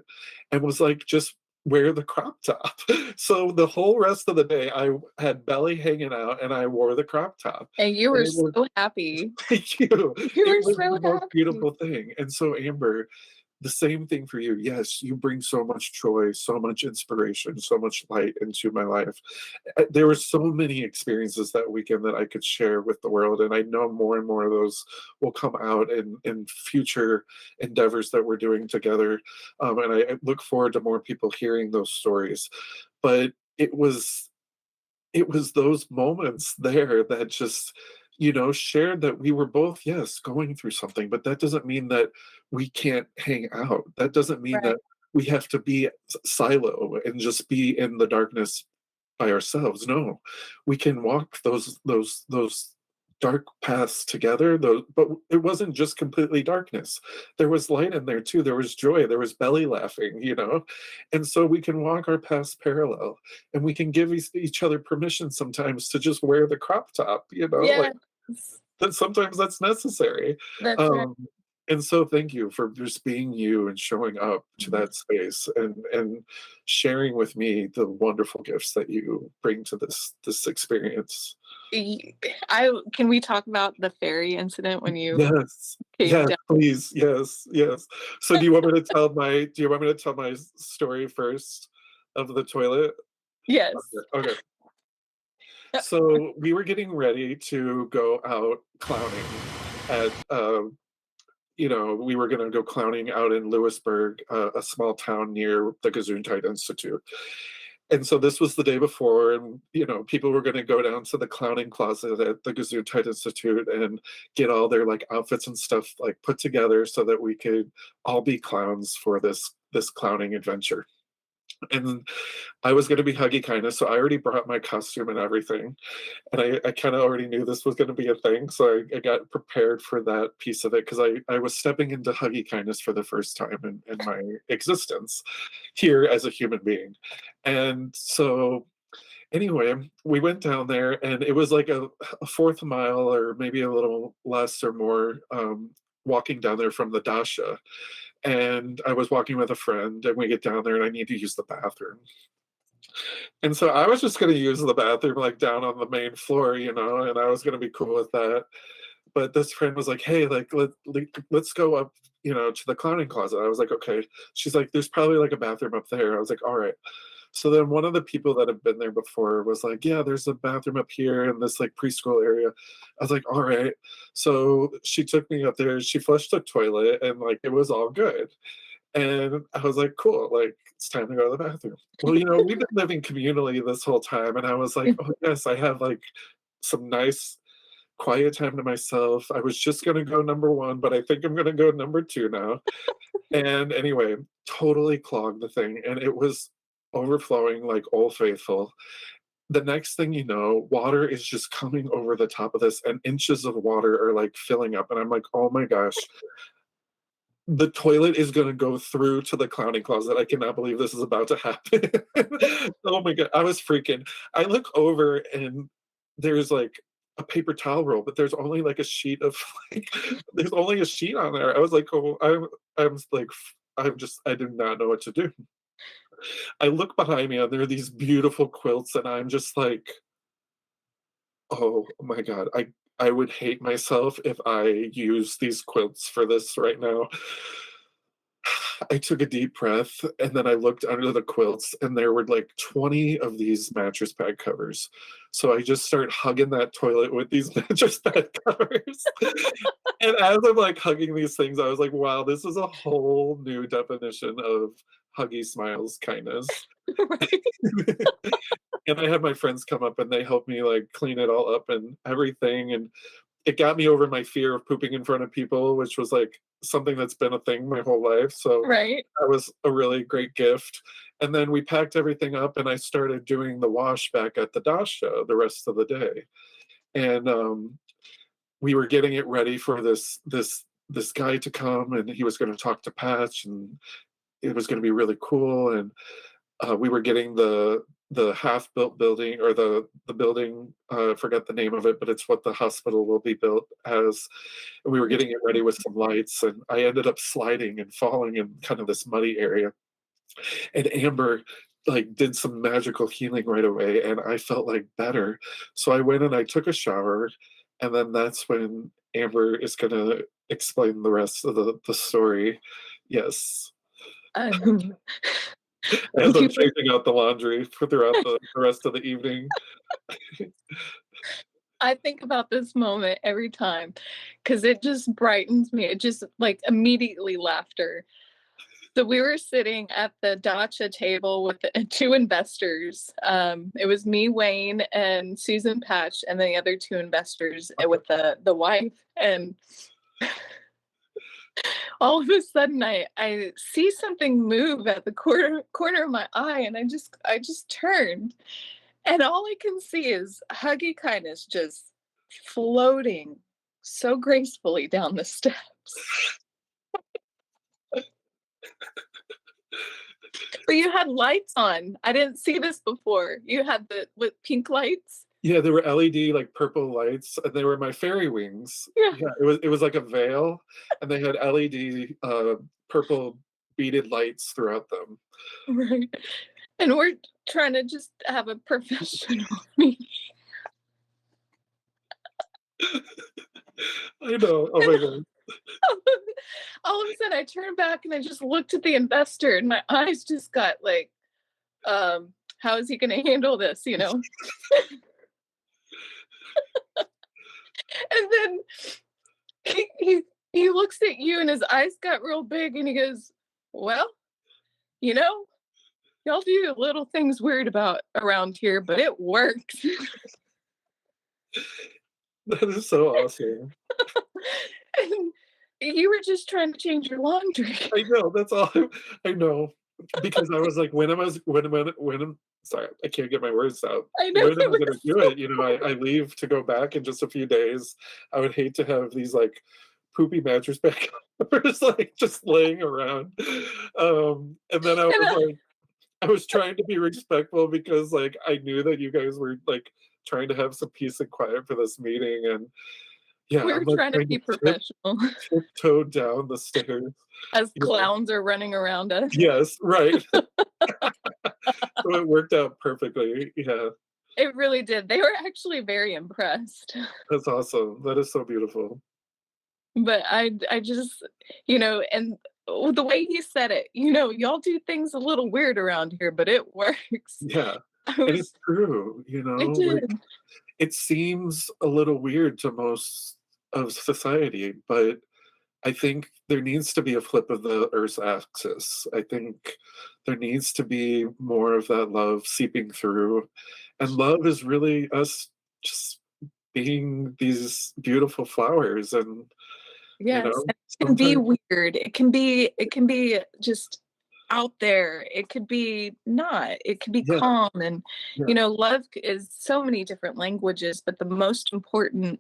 and was like, just wear the crop top. So the whole rest of the day I had belly hanging out and I wore the crop top. And you And were it was so happy. thank you. You It were was so the most happy. beautiful thing. And so Amber, the same thing for you. Yes, you bring so much joy, so much inspiration, so much light into my life. There were so many experiences that weekend that I could share with the world, and I know more and more of those will come out in future endeavors that we're doing together. And I look forward to more people hearing those stories. But it was those moments there that just shared that we were both, yes, going through something, but that doesn't mean that we can't hang out. That doesn't mean Right. that we have to be silo and just be in the darkness by ourselves. No, we can walk those dark paths together, though. But it wasn't just completely darkness. There was light in there too. There was joy, there was belly laughing, and so we can walk our paths parallel, and we can give each other permission sometimes to just wear the crop top, like Yes. that. Sometimes that's necessary. That's right. um and so thank you for just being you and showing up to that space, and sharing with me the wonderful gifts that you bring to this experience. I can we talk about the ferry incident when you Yes. came Yes, down? please. Yes, yes. So do you want me to tell my story first of the toilet? Yes. Okay. So we were getting ready to go out clowning at we were going to go clowning out in Lewisburg, a small town near the Gesundheit Institute. And so this was the day before, and people were going to go down to the clowning closet at the Gesundheit Institute and get all their like outfits and stuff like put together so that we could all be clowns for this clowning adventure. And I was going to be Huggy Kindness, so I already brought my costume and everything. And I kind of already knew this was going to be a thing, so I got prepared for that piece of it, because I was stepping into Huggy Kindness for the first time in my existence here as a human being. And so anyway, we went down there, and it was like a fourth mile, or maybe a little less or more, walking down there from the Dasha. And I was walking with a friend, and we get down there, and I need to use the bathroom. And so I was just going to use the bathroom like down on the main floor, and I was going to be cool with that. But this friend was like, "Hey, like let's go up, to the clowning closet." I was like, "Okay." She's like, "There's probably like a bathroom up there." I was like, "All right." So then one of the people that had been there before was like, "Yeah, there's a bathroom up here in this like preschool area." I was like, "All right." So she took me up there, she flushed the toilet, and like it was all good. And I was like, cool, like it's time to go to the bathroom. Well, we've been living communally this whole time, and I was like, oh yes, I have like some nice quiet time to myself. I was just gonna go number one, but I think I'm gonna go number two now. And anyway, totally clogged the thing, and it was overflowing like Old Faithful. The next thing you know, water is just coming over the top of this, and inches of water are like filling up. And I'm like, oh my gosh, the toilet is going to go through to the clowning closet. I cannot believe this is about to happen. Oh my God. I was freaking. I look over and there's like a paper towel roll, but there's only like a sheet of like, there's only a sheet on there. I was like, oh, I'm like, I do not know what to do. I look behind me and there are these beautiful quilts, and I'm just like, oh my God, I would hate myself if I use these quilts for this right now. I took a deep breath and then I looked under the quilts, and there were like 20 of these mattress pad covers. So I just start hugging that toilet with these mattress pad covers. And as I'm like hugging these things, I was like, wow, this is a whole new definition of Huggy Smiles kindness. Right. And I had my friends come up and they helped me like clean it all up and everything. And it got me over my fear of pooping in front of people, which was like something that's been a thing my whole life. So Right. that was a really great gift. And then we packed everything up and I started doing the wash back at the Dasha the rest of the day. And we were getting it ready for this guy to come, and he was going to talk to Patch, and it was going to be really cool. And we were getting the half-built building, or the building, I forget the name of it, but it's what the hospital will be built as. And we were getting it ready with some lights, and I ended up sliding and falling in kind of this muddy area. And Amber like did some magical healing right away, and I felt like better. So I went and I took a shower, and then that's when Amber is gonna explain the rest of the story. Yes. Um, As I'm you- chasing out the laundry throughout the rest of the evening. I think about this moment every time because it just brightens me. It just like immediately laughter. So we were sitting at the dacha table with the two investors. It was me, Wayne, and Susan Patch, and the other two investors with the wife. And all of a sudden, I see something move at the corner of my eye, and I just turned, and all I can see is Huggy Kindness just floating so gracefully down the steps. But you had lights on. I didn't see this before. You had the with pink lights. Yeah, there were LED like purple lights, and they were my fairy wings. Yeah. Yeah, it was like a veil, and they had LED purple beaded lights throughout them. Right. And we're trying to just have a professional meeting. I know. Oh my God. All of a sudden I turned back and I just looked at the investor and my eyes just got like, how is he gonna handle this, you know? And then he looks at you and his eyes got real big and he goes, well, you know, y'all do little things weird about around here, but it works. That is so awesome. And you were just trying to change your laundry. I know. That's all. I know. Because I was like, when sorry, I can't get my words out. I know. When am I going to do it? You know, I leave to go back in just a few days. I would hate to have these like poopy mattress back covers like just laying around. And then I was trying to be respectful because like I knew that you guys were like trying to have some peace and quiet for this meeting, and yeah, We were I'm like trying to be professional tiptoe down the stairs. as Yeah. clowns are running around us. Yes, right. So it worked out perfectly. Yeah, It really did. They were actually very impressed. that's awesome. That is so beautiful. But I just, you know, and the way he said it, you know, y'all do things a little weird around here, but it works. Yeah, I and was, it's true. You know, it like, did. it seems a little weird to most of society, but I think there needs to be a flip of the Earth's axis. I think there needs to be more of that love seeping through. And love is really us just being these beautiful flowers. And, you Yes, know, and it can be sometimes, weird. It can be just out there. It could be not. It could be yeah, calm and yeah. love is so many different languages, but the most important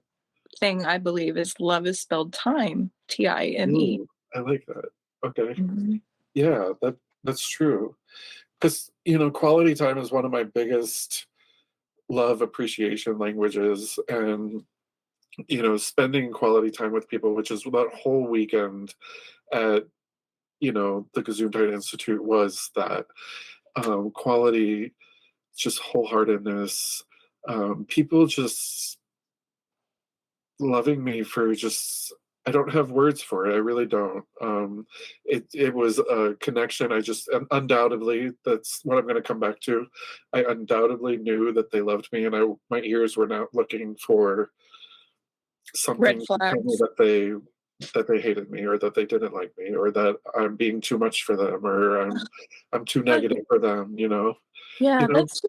thing I believe is love is spelled time, Time. Ooh, I like that. Okay. Mhm. Yeah, that's true. Because, quality time is one of my biggest love appreciation languages. And, spending quality time with people, which is that whole weekend at, the Gesundheit Institute was that quality, just wholeheartedness, people just loving me for just I don't have words for it. I really don't. It was a connection. I just undoubtedly that's what I'm going to come back to. I undoubtedly knew that they loved me, and my ears were not looking for Red something to tell me flags. that they hated me or that they didn't like me or that I'm being too much for them or I'm too negative for them. You Yeah, know. that's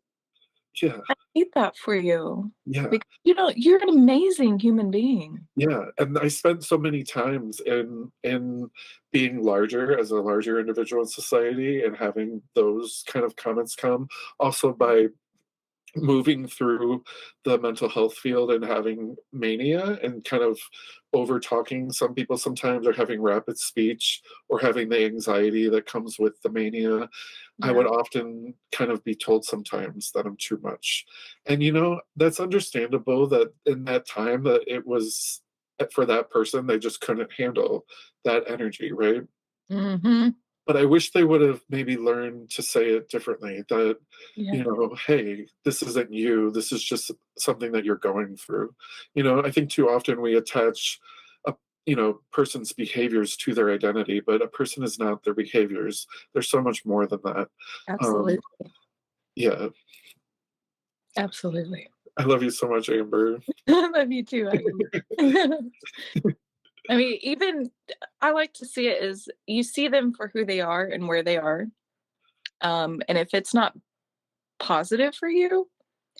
Yeah. I hate that for you Yeah. because you're an amazing human being. Yeah, and I spent so many times in being larger as a larger individual in society and having those kind of comments come, also by moving through the mental health field and having mania and kind of over talking some people sometimes or having rapid speech or having the anxiety that comes with the mania. I Yeah, would often kind of be told sometimes that I'm too much. And that's understandable that in that time that it was for that person, they just couldn't handle that energy, right? mhm, But I wish they would have maybe learned to say it differently that, yeah, hey, this isn't you. This is just something that you're going through. I think too often we attach a person's behaviors to their identity, but a person is not their behaviors. There's so much more than that. Um, absolutely, yeah. absolutely. I love you so much, Amber. I love you too, Aggie. I mean, even I like to see it as you see them for who they are and where they are. And if it's not positive for you,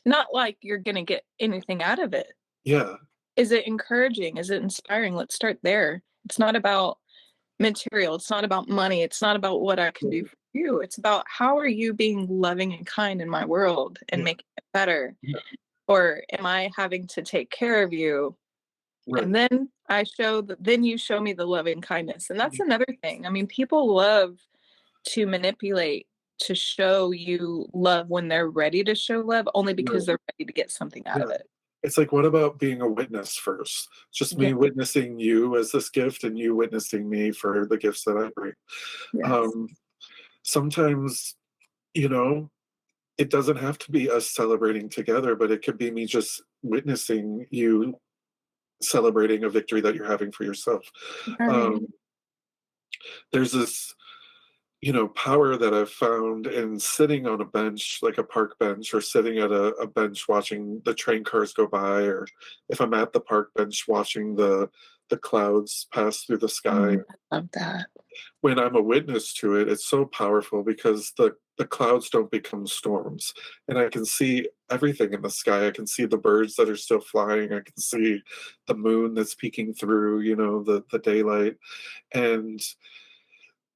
not like you're gonna get anything out of it. Yeah. Is it encouraging? Is it inspiring? Let's start there. It's not about material. It's not about money. It's not about what I can do for you. It's about how are you being loving and kind in my world and Yeah. making it better? Yeah. Or am I having to take care of you? Right. And then you show me the loving kindness. And that's another thing. I mean, people love to manipulate to show you love when they're ready to show love, only because Right. they're ready to get something out Yeah. of it. It's like, what about being a witness first? Just Yeah. me witnessing you as this gift and you witnessing me for the gifts that I bring. Yes. Um, Sometimes, you know, it doesn't have to be us celebrating together, but it could be me just witnessing you celebrating a victory that you're having for yourself. Right. Um, there's this, power that I've found in sitting on a bench, like a park bench, or sitting at a bench watching the train cars go by, or if I'm at the park bench watching the clouds pass through the sky. I love that. When I'm a witness to it, it's so powerful because the clouds don't become storms. And I can see everything in the sky. I can see the birds that are still flying. I can see the moon that's peeking through, the daylight. And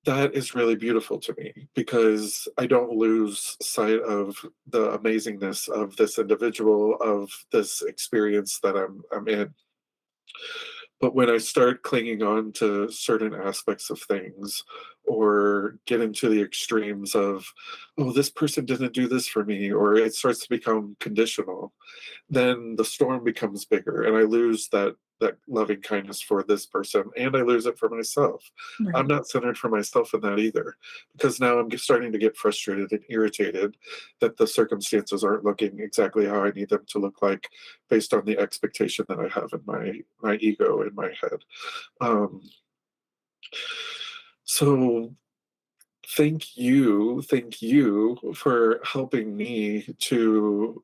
that is really beautiful to me because I don't lose sight of the amazingness of this individual, of this experience that I'm in. But when I start clinging on to certain aspects of things or get into the extremes of, oh, this person didn't do this for me, or it starts to become conditional, then the storm becomes bigger and I lose that loving kindness for this person and I lose it for myself. I'm Right. not centered for myself in that either because now I'm starting to get frustrated and irritated that the circumstances aren't looking exactly how I need them to look like based on the expectation that I have in my ego in my head. Um, so thank you for helping me to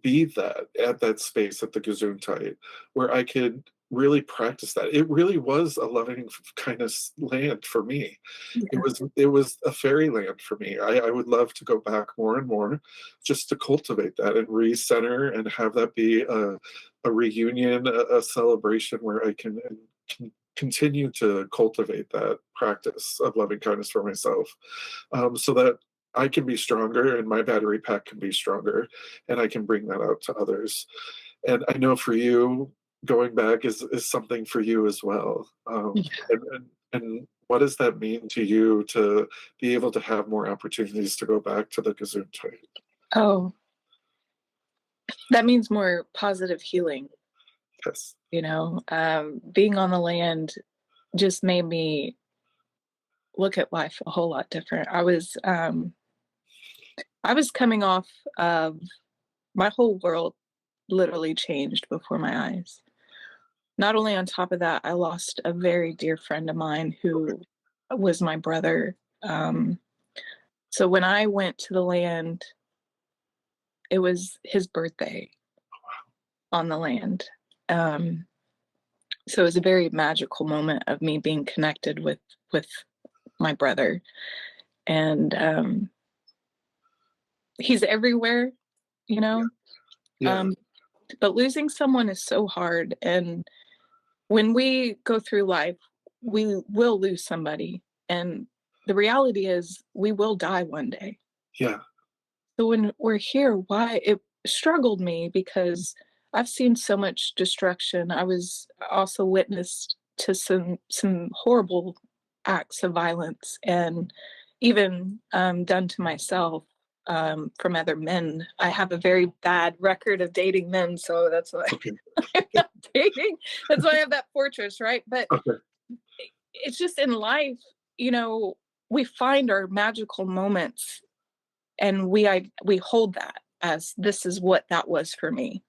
be that at that space at the Gesundheit where I could really practice that. It really was a loving kindness land for me. Yeah. It was a fairyland for me. I would love to go back more and more just to cultivate that and recenter and have that be a reunion, a celebration where I can continue to cultivate that practice of loving kindness for myself, so that I can be stronger and my battery pack can be stronger and I can bring that out to others. And I know for you, going back is something for you as well. Yeah. And what does that mean to you to be able to have more opportunities to go back to the Gesundheit? Oh, that means more positive healing. Yes. Being on the land just made me look at life a whole lot different. I was coming off of, my whole world literally changed before my eyes. Not only on top of that, I lost a very dear friend of mine who was my brother. So when I went to the land, it was his birthday on the land. So it was a very magical moment of me being connected with my brother. And he's everywhere, you know. Yeah. But losing someone is so hard. And when we go through life, we will lose somebody. And the reality is we will die one day. Yeah. So when we're here, why it struggled me, because I've seen so much destruction. I was also witness to some horrible acts of violence, and even done to myself, from other men. I have a very bad record of dating men, so that's why Okay. I'm not dating. That's why I have that fortress, right? But Okay. it's just in life, we find our magical moments, and we hold that as, this is what that was for me.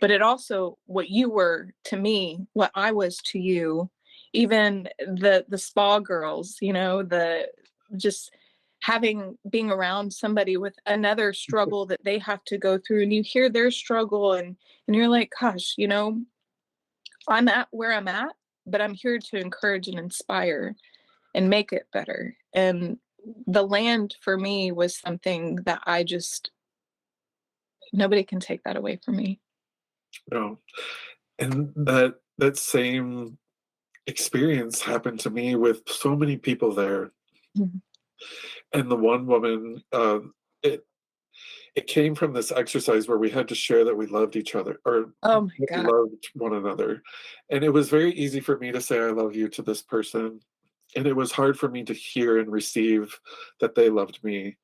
But it also, what you were to me, what I was to you, even the spa girls, the just being around somebody with another struggle that they have to go through, and you hear their struggle, and you're like, gosh, I'm at where I'm at, but I'm here to encourage and inspire and make it better. And the land for me was something that nobody can take that away from me. No. And that same experience happened to me with so many people there. Mhm. And the one woman, it came from this exercise where we had to share that we loved each other, or Oh my we God. loved one another. And it was very easy for me to say I love you to this person, and it was hard for me to hear and receive that they loved me.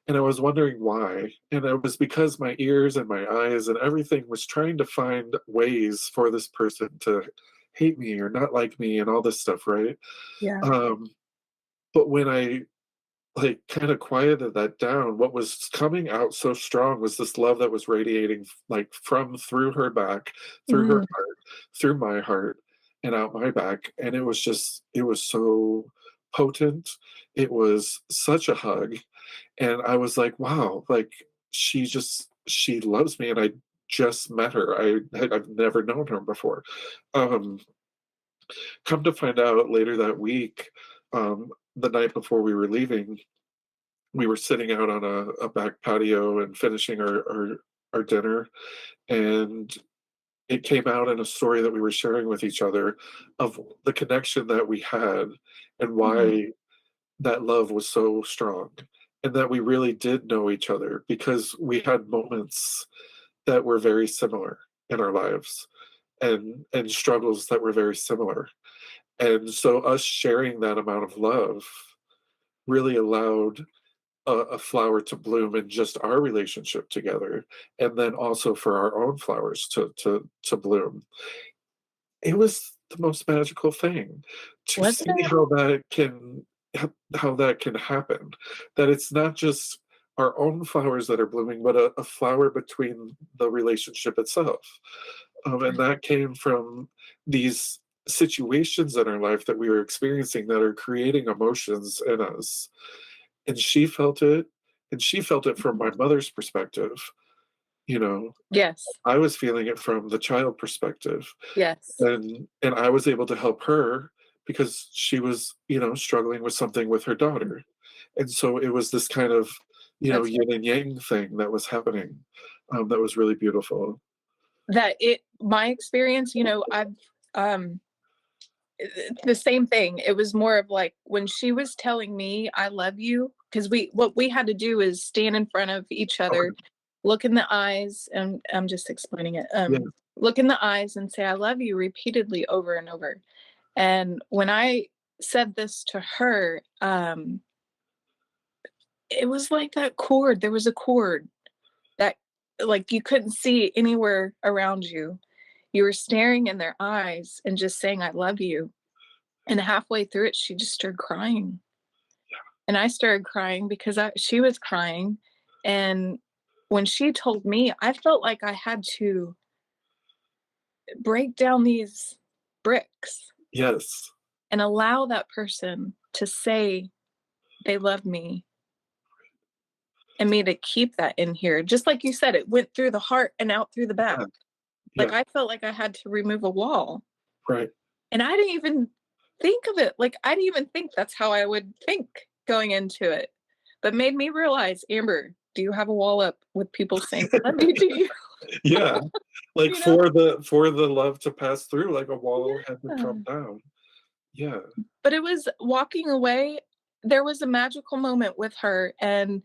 And I was wondering why. And it was because my ears and my eyes and everything was trying to find ways for this person to hate me or not like me and all this stuff, right? Yeah. But when I kind of quieted that down, what was coming out so strong was this love that was radiating from through her back, through her Mm. heart, through my heart, and out my back. And it was so potent. It was such a hug. And I was like, wow, she loves me, and I just met her. I've never known her before. Um, Come to find out later that week, the night before we were leaving, we were sitting out on a back patio and finishing our dinner, and it came out in a story that we were sharing with each other of the connection that we had and why that love was so strong, and that we really did know each other because we had moments that were very similar in our lives, and struggles that were very similar. And so us sharing that amount of love really allowed a flower to bloom in just our relationship together, and then also for our own flowers to bloom. It was the most magical thing to Wasn't see it? how that can happen. That it's not just our own flowers that are blooming, but a flower between the relationship itself. And that came from these situations in our life that we were experiencing that are creating emotions in us. And she felt it, and she felt it from my mother's perspective. you know. Yes. I was feeling it from the child perspective, Yes. and I was able to help her because she was, struggling with something with her daughter. And so it was this kind of, That's yin and yang thing that was happening, that was really beautiful. my experience, I've um the same thing. It was more of like when she was telling me I love you, because what we had to do is stand in front of each other, Okay. look in the eyes, and I'm just explaining it. Yeah. Look in the eyes and say I love you repeatedly over and over. And when I said this to her, it was like that cord. There was a cord that like you couldn't see anywhere around you. You were staring in their eyes and just saying I love you. And halfway through it, she just started crying. And I started crying because she was crying. And when she told me, I felt like I had to break down these bricks Yes. and allow that person to say they love me and me to keep that in here. Just like you said, it went through the heart and out through the back. Yeah. Like Yeah. I felt like I had to remove a wall. Right. And I didn't even think of it. Like I didn't even think that's how I would think going into it. But made me realize, Amber, do you have a wall up with people saying I love you to you? Yeah. Like You know? for the love to pass through, like a wall had to Yeah. come down. Yeah. But it was walking away. There was a magical moment with her, and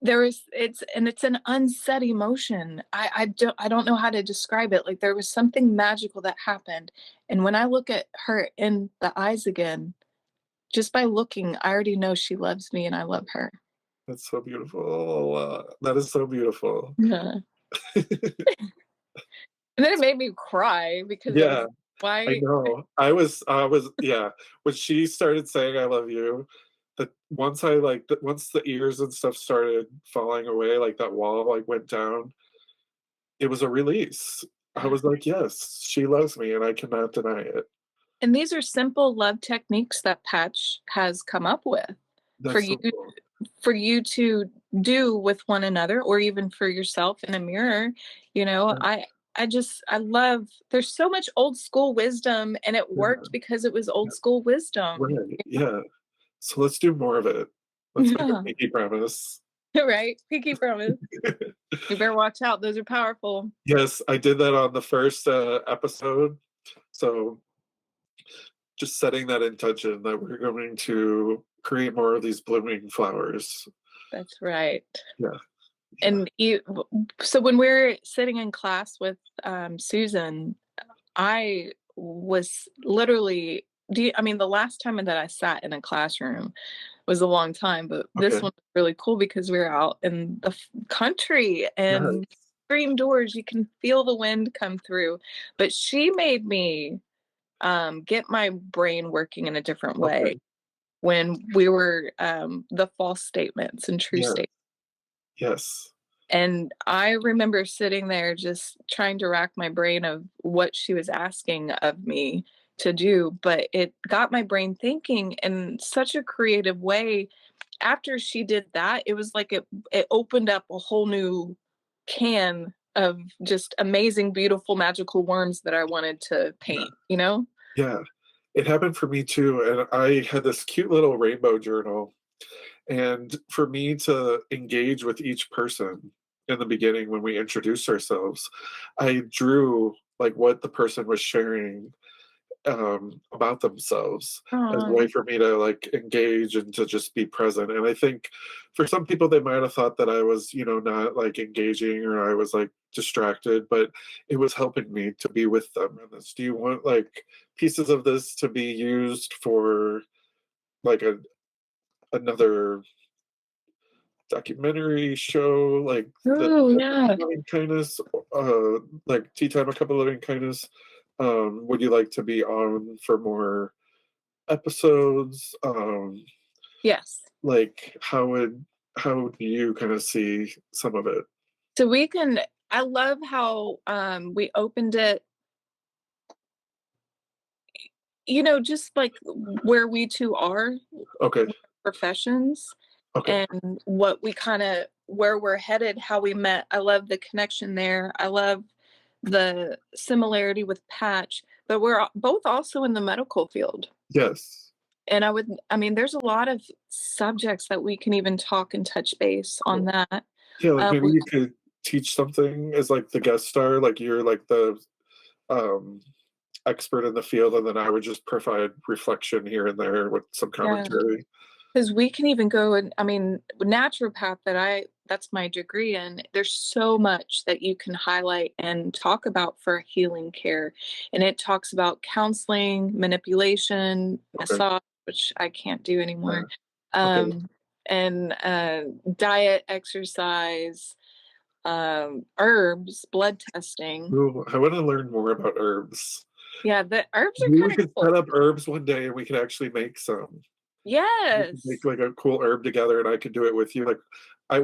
it's an unsaid emotion. I don't know how to describe it. Like there was something magical that happened, and when I look at her in the eyes again, just by looking, I already know she loves me and I love her. That's so beautiful. Oh, that is so beautiful. Yeah. And then it made me cry because it was Yeah. I why. know. I was yeah. When she started saying I love you, that once once the ears and stuff started falling away, like that wall like went down, it was a release. I was like, yes, she loves me and I cannot deny it. And these are simple love techniques that Patch has come up with for That's you so cool. to do with one another, or even for yourself in a mirror. Yeah. I love, there's so much old school wisdom, and it Yeah. worked because it was old Yeah. school wisdom. Right. Yeah. So let's do more of it. Let's make a Yeah. pinky promise. Right? Pinky promise. You better watch out. Those are powerful. Yes, I did that on the first episode. So just setting that intention that we're going to create more of these blooming flowers. That's right. Yeah. And so when we're sitting in class with Susan, I was literally, the last time that I sat in a classroom was a long time, but this Okay. one was really cool because we were out in the country and Nice. screen doors, you can feel the wind come through. But she made me get my brain working in a different way Okay. when we were the false statements and true Yeah. statements. Yes. And I remember sitting there just trying to rack my brain of what she was asking of me to do, but it got my brain thinking in such a creative way. After she did that, it was like it opened up a whole new can of just amazing, beautiful, magical worms that I wanted to paint, Yeah. It happened for me too. And I had this cute little rainbow journal. And for me to engage with each person in the beginning when we introduced ourselves, I drew like what the person was sharing about themselves as a Aw. way for me to like engage and to just be present. And I think for some people they might have thought that I was, not like engaging or I was like distracted, but it was helping me to be with them in this. Do you want like pieces of this to be used for like another documentary show like the Oh, yeah. Loving Kindness, like Tea Time, a Cup of Loving Kindness? Would you like to be on for more episodes? Yes. Like how do you kind of see some of it? So I love how we opened it, just like where we two are Okay. professions Okay. and what we kind of where we're headed, how we met. I love the connection there. I love the similarity with Patch, but we're both also in the medical field. Yes. And I mean, there's a lot of subjects that we can even talk and touch base on that. Yeah, like maybe We- you could teach something as like the guest star, like you're like the expert in the field, and then I would just provide reflection here and there with some commentary. Because we can even go and, I mean, naturopath that's my degree in, there's so much that you can highlight and talk about for healing care. And it talks about counseling, manipulation, massage, which I can't do anymore. And diet, exercise, herbs, blood testing. Ooh, I want to learn more about herbs. Yeah, the herbs are Maybe we kind of could cool. set up herbs one day and we could actually make some. We could Yes. make like a cool herb together, and I could do it with you. Like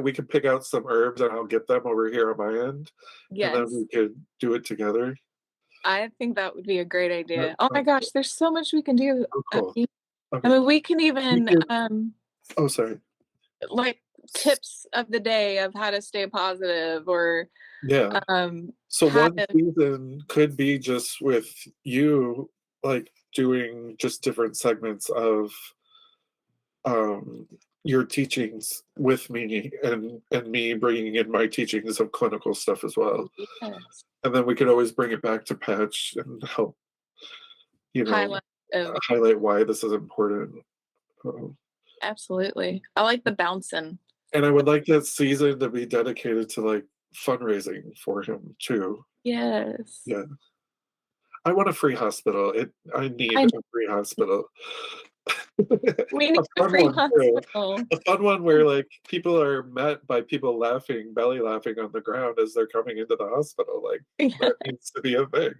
we could pick out some herbs and I'll get them over here on my end. And then Yes. we could do it together. I think that would be a great idea. That Oh my sounds gosh, there's so much we can do. so cool. I Okay. mean, we can even Oh, sorry. like tips of the day of how to stay positive, or Yeah. So how one to, season could be just with you, like doing just different segments of your teachings with me, and me bringing in my teachings of clinical stuff as well. yes, And then we could always bring it back to Patch and help, highlight of, highlight why this is important. absolutely. I like the bouncing. And I would like that season to be dedicated to like fundraising for him too. Yes. Yeah. I want a free hospital. I need I- a free hospital. We need a fun free one, too. hospital. A fun one where like people are met by people laughing, belly laughing on the ground as they're coming into the hospital. Like Yeah, that needs to be a thing.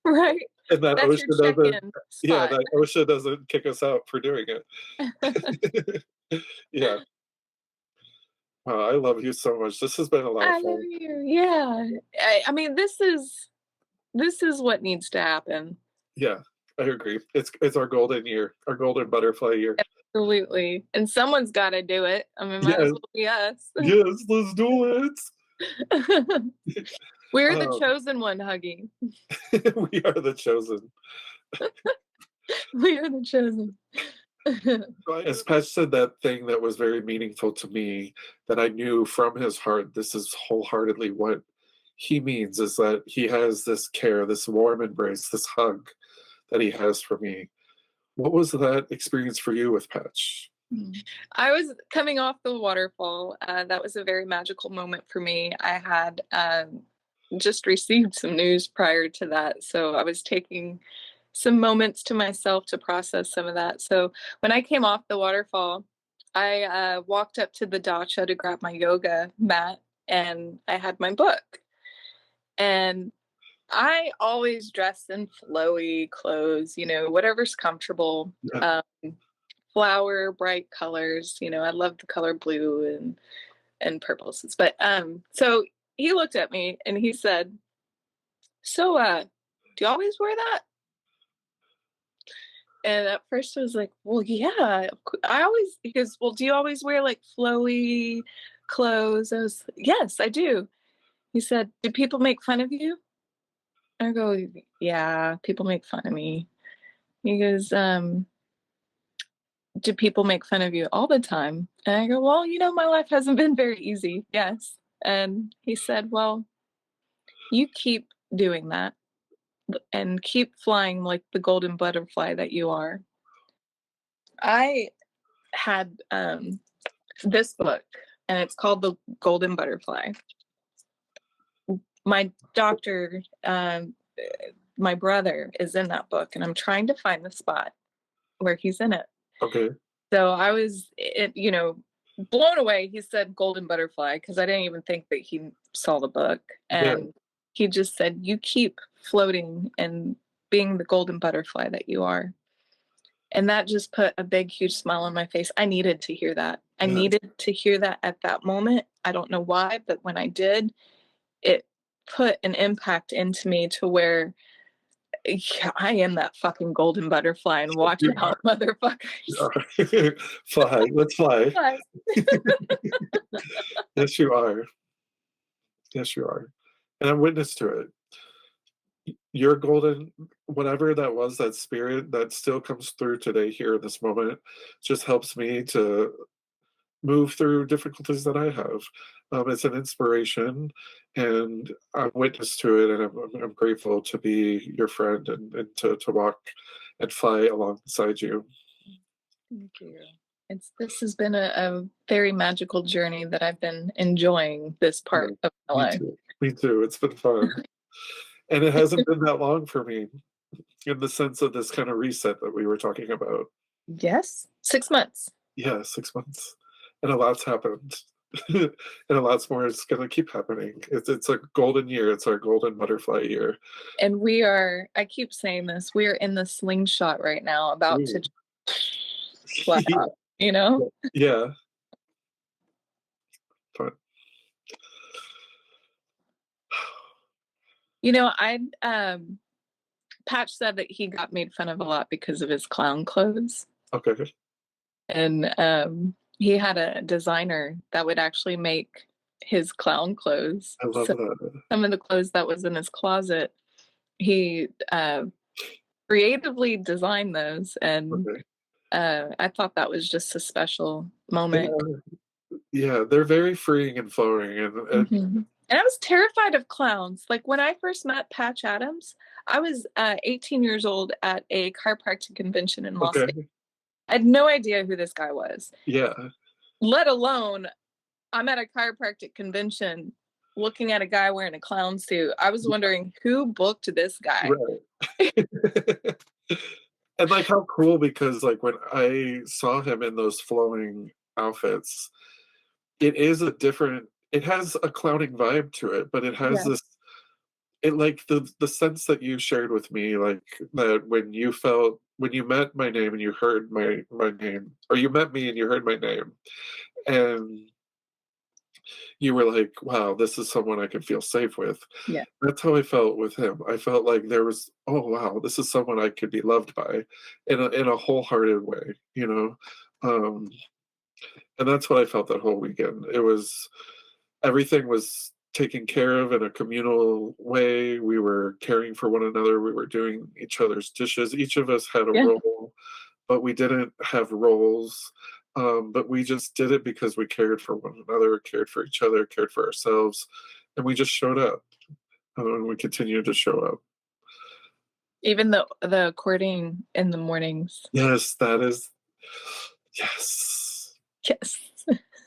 right. And that That's your OSHA doesn't. check-in Yeah, spot. that OSHA doesn't kick us out for doing it. Yeah. Wow, I love you so much. This has been a lot I of love fun. you. Yeah. I mean, this is what needs to happen. Yeah, I agree. It's our golden year, our golden butterfly year. Absolutely. And someone's got to do it. I mean, might as well be us. Yes, let's do it. We're the chosen one, Huggy. We are the chosen. We are the chosen. As Patch said that thing that was very meaningful to me, that I knew from his heart, this is wholeheartedly what he means, is that he has this care, this warm embrace, this hug that he has for me. What was that experience for you with Patch? I was coming off the waterfall. That was a very magical moment for me. I had just received some news prior to that, so I was taking some moments to myself to process some of that. So when I came off the waterfall, I walked up to the dacha to grab my yoga mat, and I had my book. And I always dress in flowy clothes, whatever's comfortable. Yeah. Flower, bright colors. I love the color blue and purples. But so he looked at me and he said, "So, do you always wear that?" And at first I was like, "Well, yeah, I always." He goes, "Well, do you always wear like flowy clothes?" I was, "Yes, I do." He said, "Do people make fun of you?" I go, "Yeah, people make fun of me." He goes, "Do people make fun of you all the time?" And I go, "Well, my life hasn't been very easy." Yes. And he said, "Well, you keep doing that and keep flying like the golden butterfly that you are." I had this book, and it's called The Golden Butterfly. My doctor, my brother is in that book, and I'm trying to find the spot where he's in it. Okay. So I was, blown away. He said golden butterfly because I didn't even think that he saw the book. And he just said, "You keep floating and being the golden butterfly that you are." And that just put a big, huge smile on my face. I needed to hear that. I needed to hear that at that moment. I don't know why, but when I did, it put an impact into me to where Yeah, I am that fucking golden butterfly, and watch You out, motherfuckers. are. Fly. Let's fly. Flies. Yes, you are. Yes, you are. And I'm witness to it. Your golden, whatever that was, that spirit that still comes through today here in this moment, just helps me to move through difficulties that I have. It's an inspiration, and I'm witness to it, and I'm grateful to be your friend and to walk and fly alongside you. Thank you. This has been a very magical journey that I've been enjoying this part of my Me life. too. Me too. It's been fun. And it hasn't been that long for me in the sense of this kind of reset that we were talking about. Yes, 6 months. Yeah, 6 months. And a lot's happened. And a lot's more is going to keep happening. It's a golden year. It's our golden butterfly year. And I keep saying this, we are in the slingshot right now, about to fly out, you know? Yeah. Fun. You know, Patch said that he got made fun of a lot because of his clown clothes. Okay. And he had a designer that would actually make his clown clothes. I love that. Some of the clothes that was in his closet, he creatively designed those, and Okay. I thought that was just a special moment. Yeah, they're very freeing and flowing, and Mhm. And I was terrified of clowns. Like when I first met Patch Adams, I was 18 years old at a chiropractic convention in Las Vegas. okay. I had no idea who this guy was, Yeah. let alone I'm at a chiropractic convention looking at a guy wearing a clown suit. I was wondering who booked this guy. Right. And like how cool, because like when I saw him in those flowing outfits, it has a clowning vibe to it, but it has Yeah. like the sense that you shared with me, like that when you met my name and you heard my name, or you met me and you heard my name, and you were like, wow, this is someone I can feel safe with. Yeah. That's how I felt with him. I felt like there was, oh wow, this is someone I could be loved by in a wholehearted way, you know. And that's what I felt that whole weekend. Everything was taken care of in a communal way. We were caring for one another. We were doing each other's dishes. Each of us had a Yeah. role, but we didn't have roles. But we just did it because we cared for one another, cared for each other, cared for ourselves, and we just showed up. And we continue to show up. Even the courting in the mornings. Yes, that is. Yes. Yes.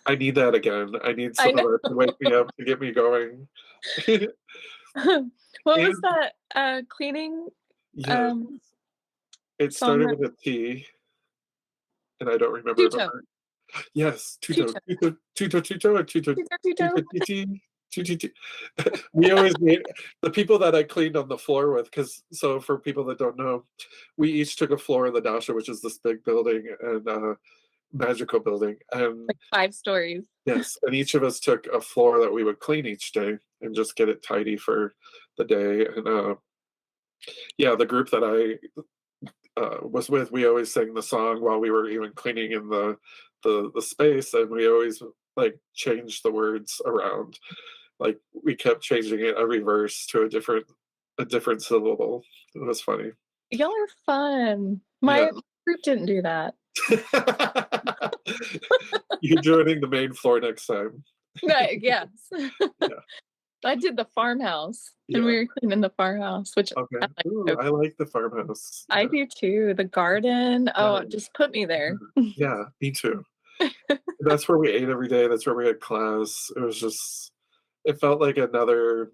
I need that again. I need I some of that to wake me up, to get me going. What was that cleaning Yeah. It started song? with a T, and I don't remember the Tuto. word. Yes, Tuto, Tuto, Tuto, Tuto, or Tuto, Tuto. Tuto. We always made the people that I cleaned on the floor with, because so for people that don't know, we each took a floor in the Dasha, which is this big building and magical building, and Like 5 stories. yes, and each of us took a floor that we would clean each day and just get it tidy for the day. And yeah, the group that I was with, we always sang the song while we were even cleaning in the space, and we always like changed the words around. Like we kept changing it every verse to a different syllable. It was funny. Y'all are fun. My group didn't do that. You're joining the main floor next time. Right, yes. Yeah. I did the farmhouse, Yeah. and we were cleaning the farmhouse, which Okay. Ooh, I like the farmhouse. I do too. The garden. Oh, just put me there. Yeah, me too. That's where we ate every day. That's where we had class. It felt like another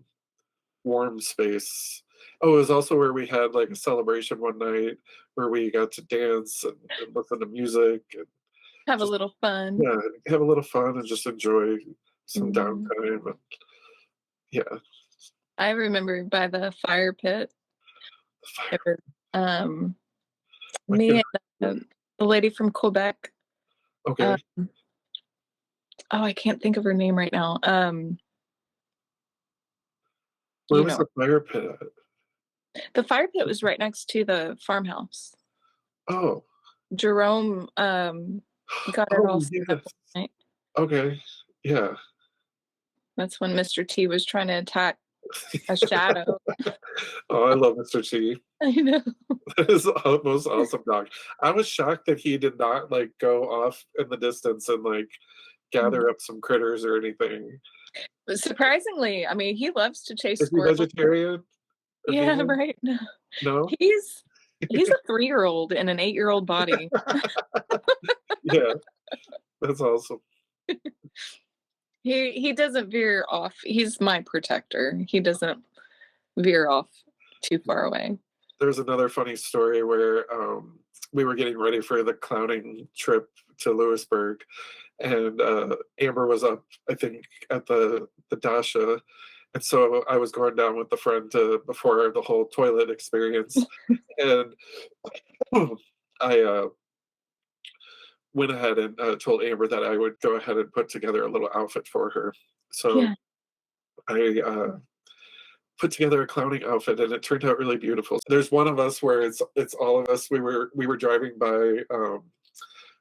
warm space. Oh, it was also where we had like a celebration one night where we got to dance and listen to music and Have a little fun. yeah, have a little fun and just enjoy some Mhm. downtime. And yeah, I remember by the fire pit, it was me and the lady from Quebec. okay. Oh, I can't think of her name right now. Where You was know, the fire pit at? The fire pit was right next to the farmhouse. Oh. Jerome got it all Oh, set up yes. one night. Okay. Yeah. That's when Mr. T was trying to attack a shadow. Oh, I love Mr. T. I know. That is the most awesome dog. I was shocked that he did not like go off in the distance and like gather up some critters or anything. But surprisingly, I mean, he loves to chase Is he squirrels. vegetarian? Or Yeah, vegan? right. No? He's a 3-year-old in an 8-year-old body. Yeah. That's awesome. He doesn't veer off. He's my protector. He doesn't veer off too far away. There's another funny story where we were getting ready for the clowning trip to Lewisburg, and Amber was up, I think, at the Dasha, and so I was going down with the friend before the whole toilet experience, and I went ahead and told Amber that I would go ahead and put together a little outfit for her. So Yeah. I put together a clowning outfit, and it turned out really beautiful. There's one of us where it's all of us. We were driving by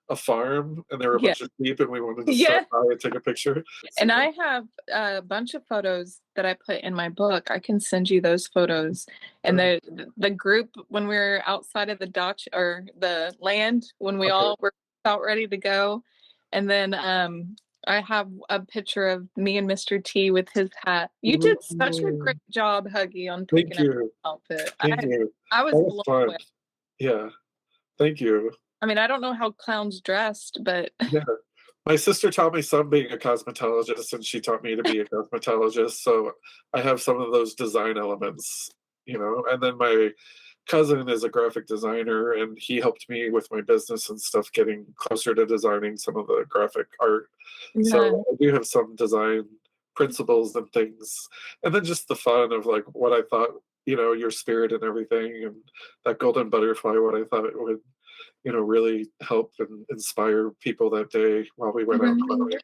a farm, and there were a Yeah. bunch of sheep, and we wanted to Yeah. stop by and take a picture. And So, I have a bunch of photos that I put in my book. I can send you those photos. And the group when we were outside of the Dutch or the land when we Okay. all were about ready to go. And then I have a picture of me and Mr. T with his hat. You did such a Ooh. great job, Huggy, on Thank picking out you. the outfit. Thank you. I was That was blown away. fun. Yeah. Thank you. I mean, I don't know how clowns dressed, but Yeah. My sister taught me some being a cosmetologist, and she taught me to be a cosmetologist. So I have some of those design elements, And then my cousin is a graphic designer, and he helped me with my business and stuff, getting closer to designing some of the graphic art. yeah. So I do have some design principles and things. And then just the fun of like what I thought, your spirit and everything, and that golden butterfly, what I thought it would really help and inspire people that day while we went out clowning.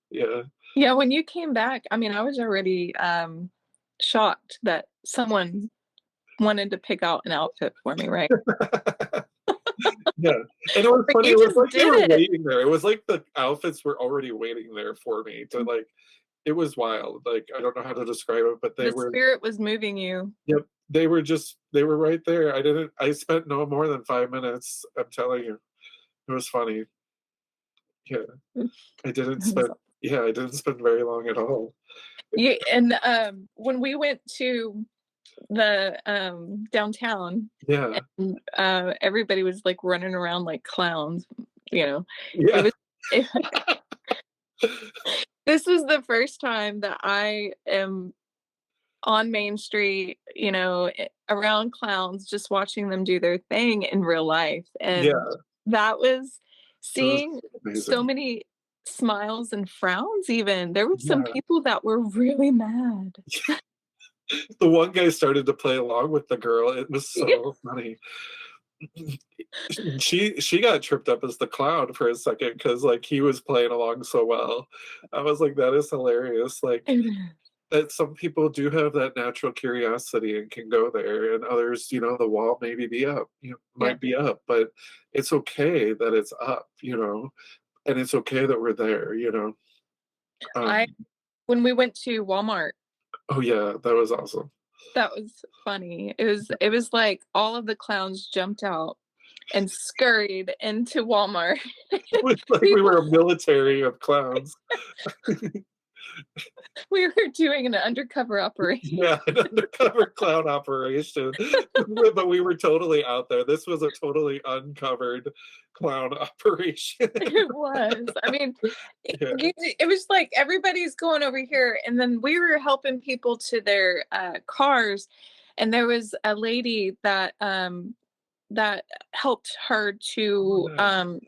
Yeah. Yeah, when you came back, I mean, I was already shocked that someone wanted to pick out an outfit for me, right? Yeah. And it was But funny, you it was just like they were did it. waiting there. It was like the outfits were already waiting there for me to like it was wild. Like I don't know how to describe it, but they The were spirit was moving you. yep, they were right there. I spent no more than 5 minutes, I'm telling you. It was funny. Yeah. I didn't spend I didn't spend very long at all. Yeah, and when we went to the downtown, Yeah. and everybody was like running around like clowns, It Yeah. was this is the first time that I am on Main Street, around clowns, just watching them do their thing in real life. And Yeah. that was It was seeing so amazing. many smiles and frowns even. There were some Yeah. people that were really mad. The one guy started to play along with the girl. It was so funny. She got tripped up as the clown for a second because like he was playing along so well. I was like, that is hilarious. Like that some people do have that natural curiosity and can go there, and others, the wall maybe be up, might be up, but it's okay that it's up, and it's okay that we're there. Um, When we went to Walmart, oh yeah, that was awesome. that was funny. It was like all of the clowns jumped out and scurried into Walmart. It was like we were a military of clowns. We were doing an undercover operation. Yeah, an undercover clown operation. But we were totally out there. This was a totally uncovered clown operation. It was. I mean, Yeah. it was like everybody's going over here, and then we were helping people to their cars, and there was a lady that helped her to Oh, nice.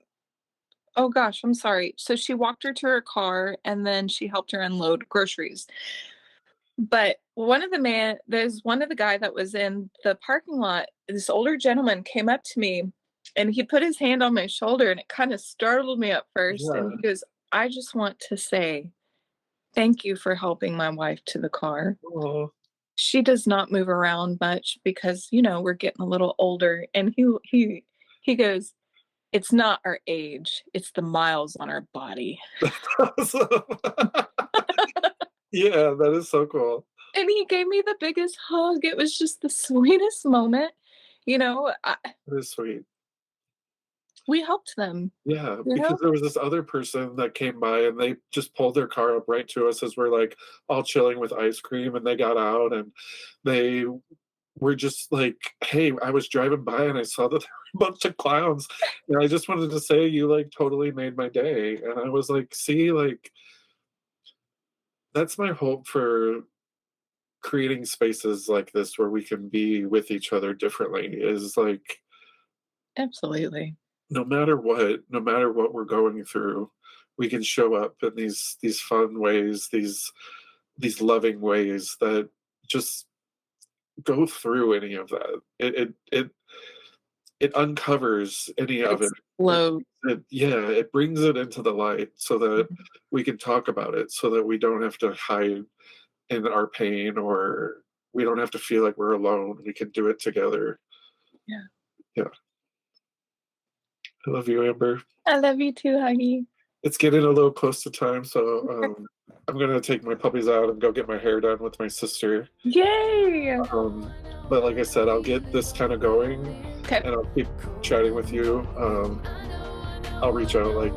oh gosh, I'm sorry. So she walked her to her car, and then she helped her unload groceries. But there's one of the guy that was in the parking lot, this older gentleman came up to me, and he put his hand on my shoulder, and it kind of startled me at first. And Yeah. he goes, I just want to say thank you for helping my wife to the car. Oh, she does not move around much because, we're getting a little older. And he goes, "It's not our age, it's the miles on our body." So- yeah, that is so cool. And he gave me the biggest hug. It was just the sweetest moment. That is sweet. We helped them, Yeah, you because know? there was this other person that came by and they just pulled their car up right to us as we're like all chilling with ice cream, and they got out and they were just like, "Hey, I was driving by and I saw that there were a bunch of clowns. And I just wanted to say you like totally made my day." And I was like, see, like that's my hope for creating spaces like this where we can be with each other differently, is like Absolutely. no matter what we're going through, we can show up in these fun ways, these loving ways that just go through any of that. It uncovers any of it. Explode. Yeah, it brings it into the light so that Mhm. we can talk about it, so that we don't have to hide in our pain, or we don't have to feel like we're alone. We can do it together. Yeah. Yeah. I love you, Amber. I love you too, Huggy. It's getting a little close to time, so I'm gonna take my puppies out and go get my hair done with my sister. Yay! But like I said, I'll get this kind of going, Okay. and I'll keep chatting with you. I'll reach out like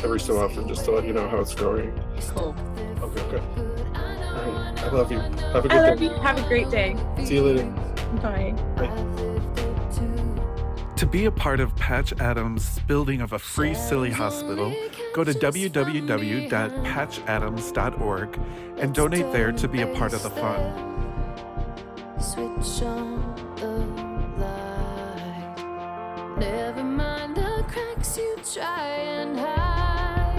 every so often just to let you know how it's going. Cool. Okay, good. All right, I love you. Have a I good love day. you. Have a great day. See you later. Bye. To be a part of Patch Adams' building of a free silly hospital, go to www.patchadams.org and donate there to be a part of the fun. Switch on the light. Never mind the cracks you try and hide.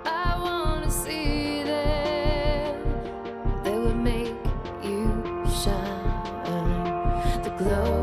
I wanna see them. They would make you shine. The glow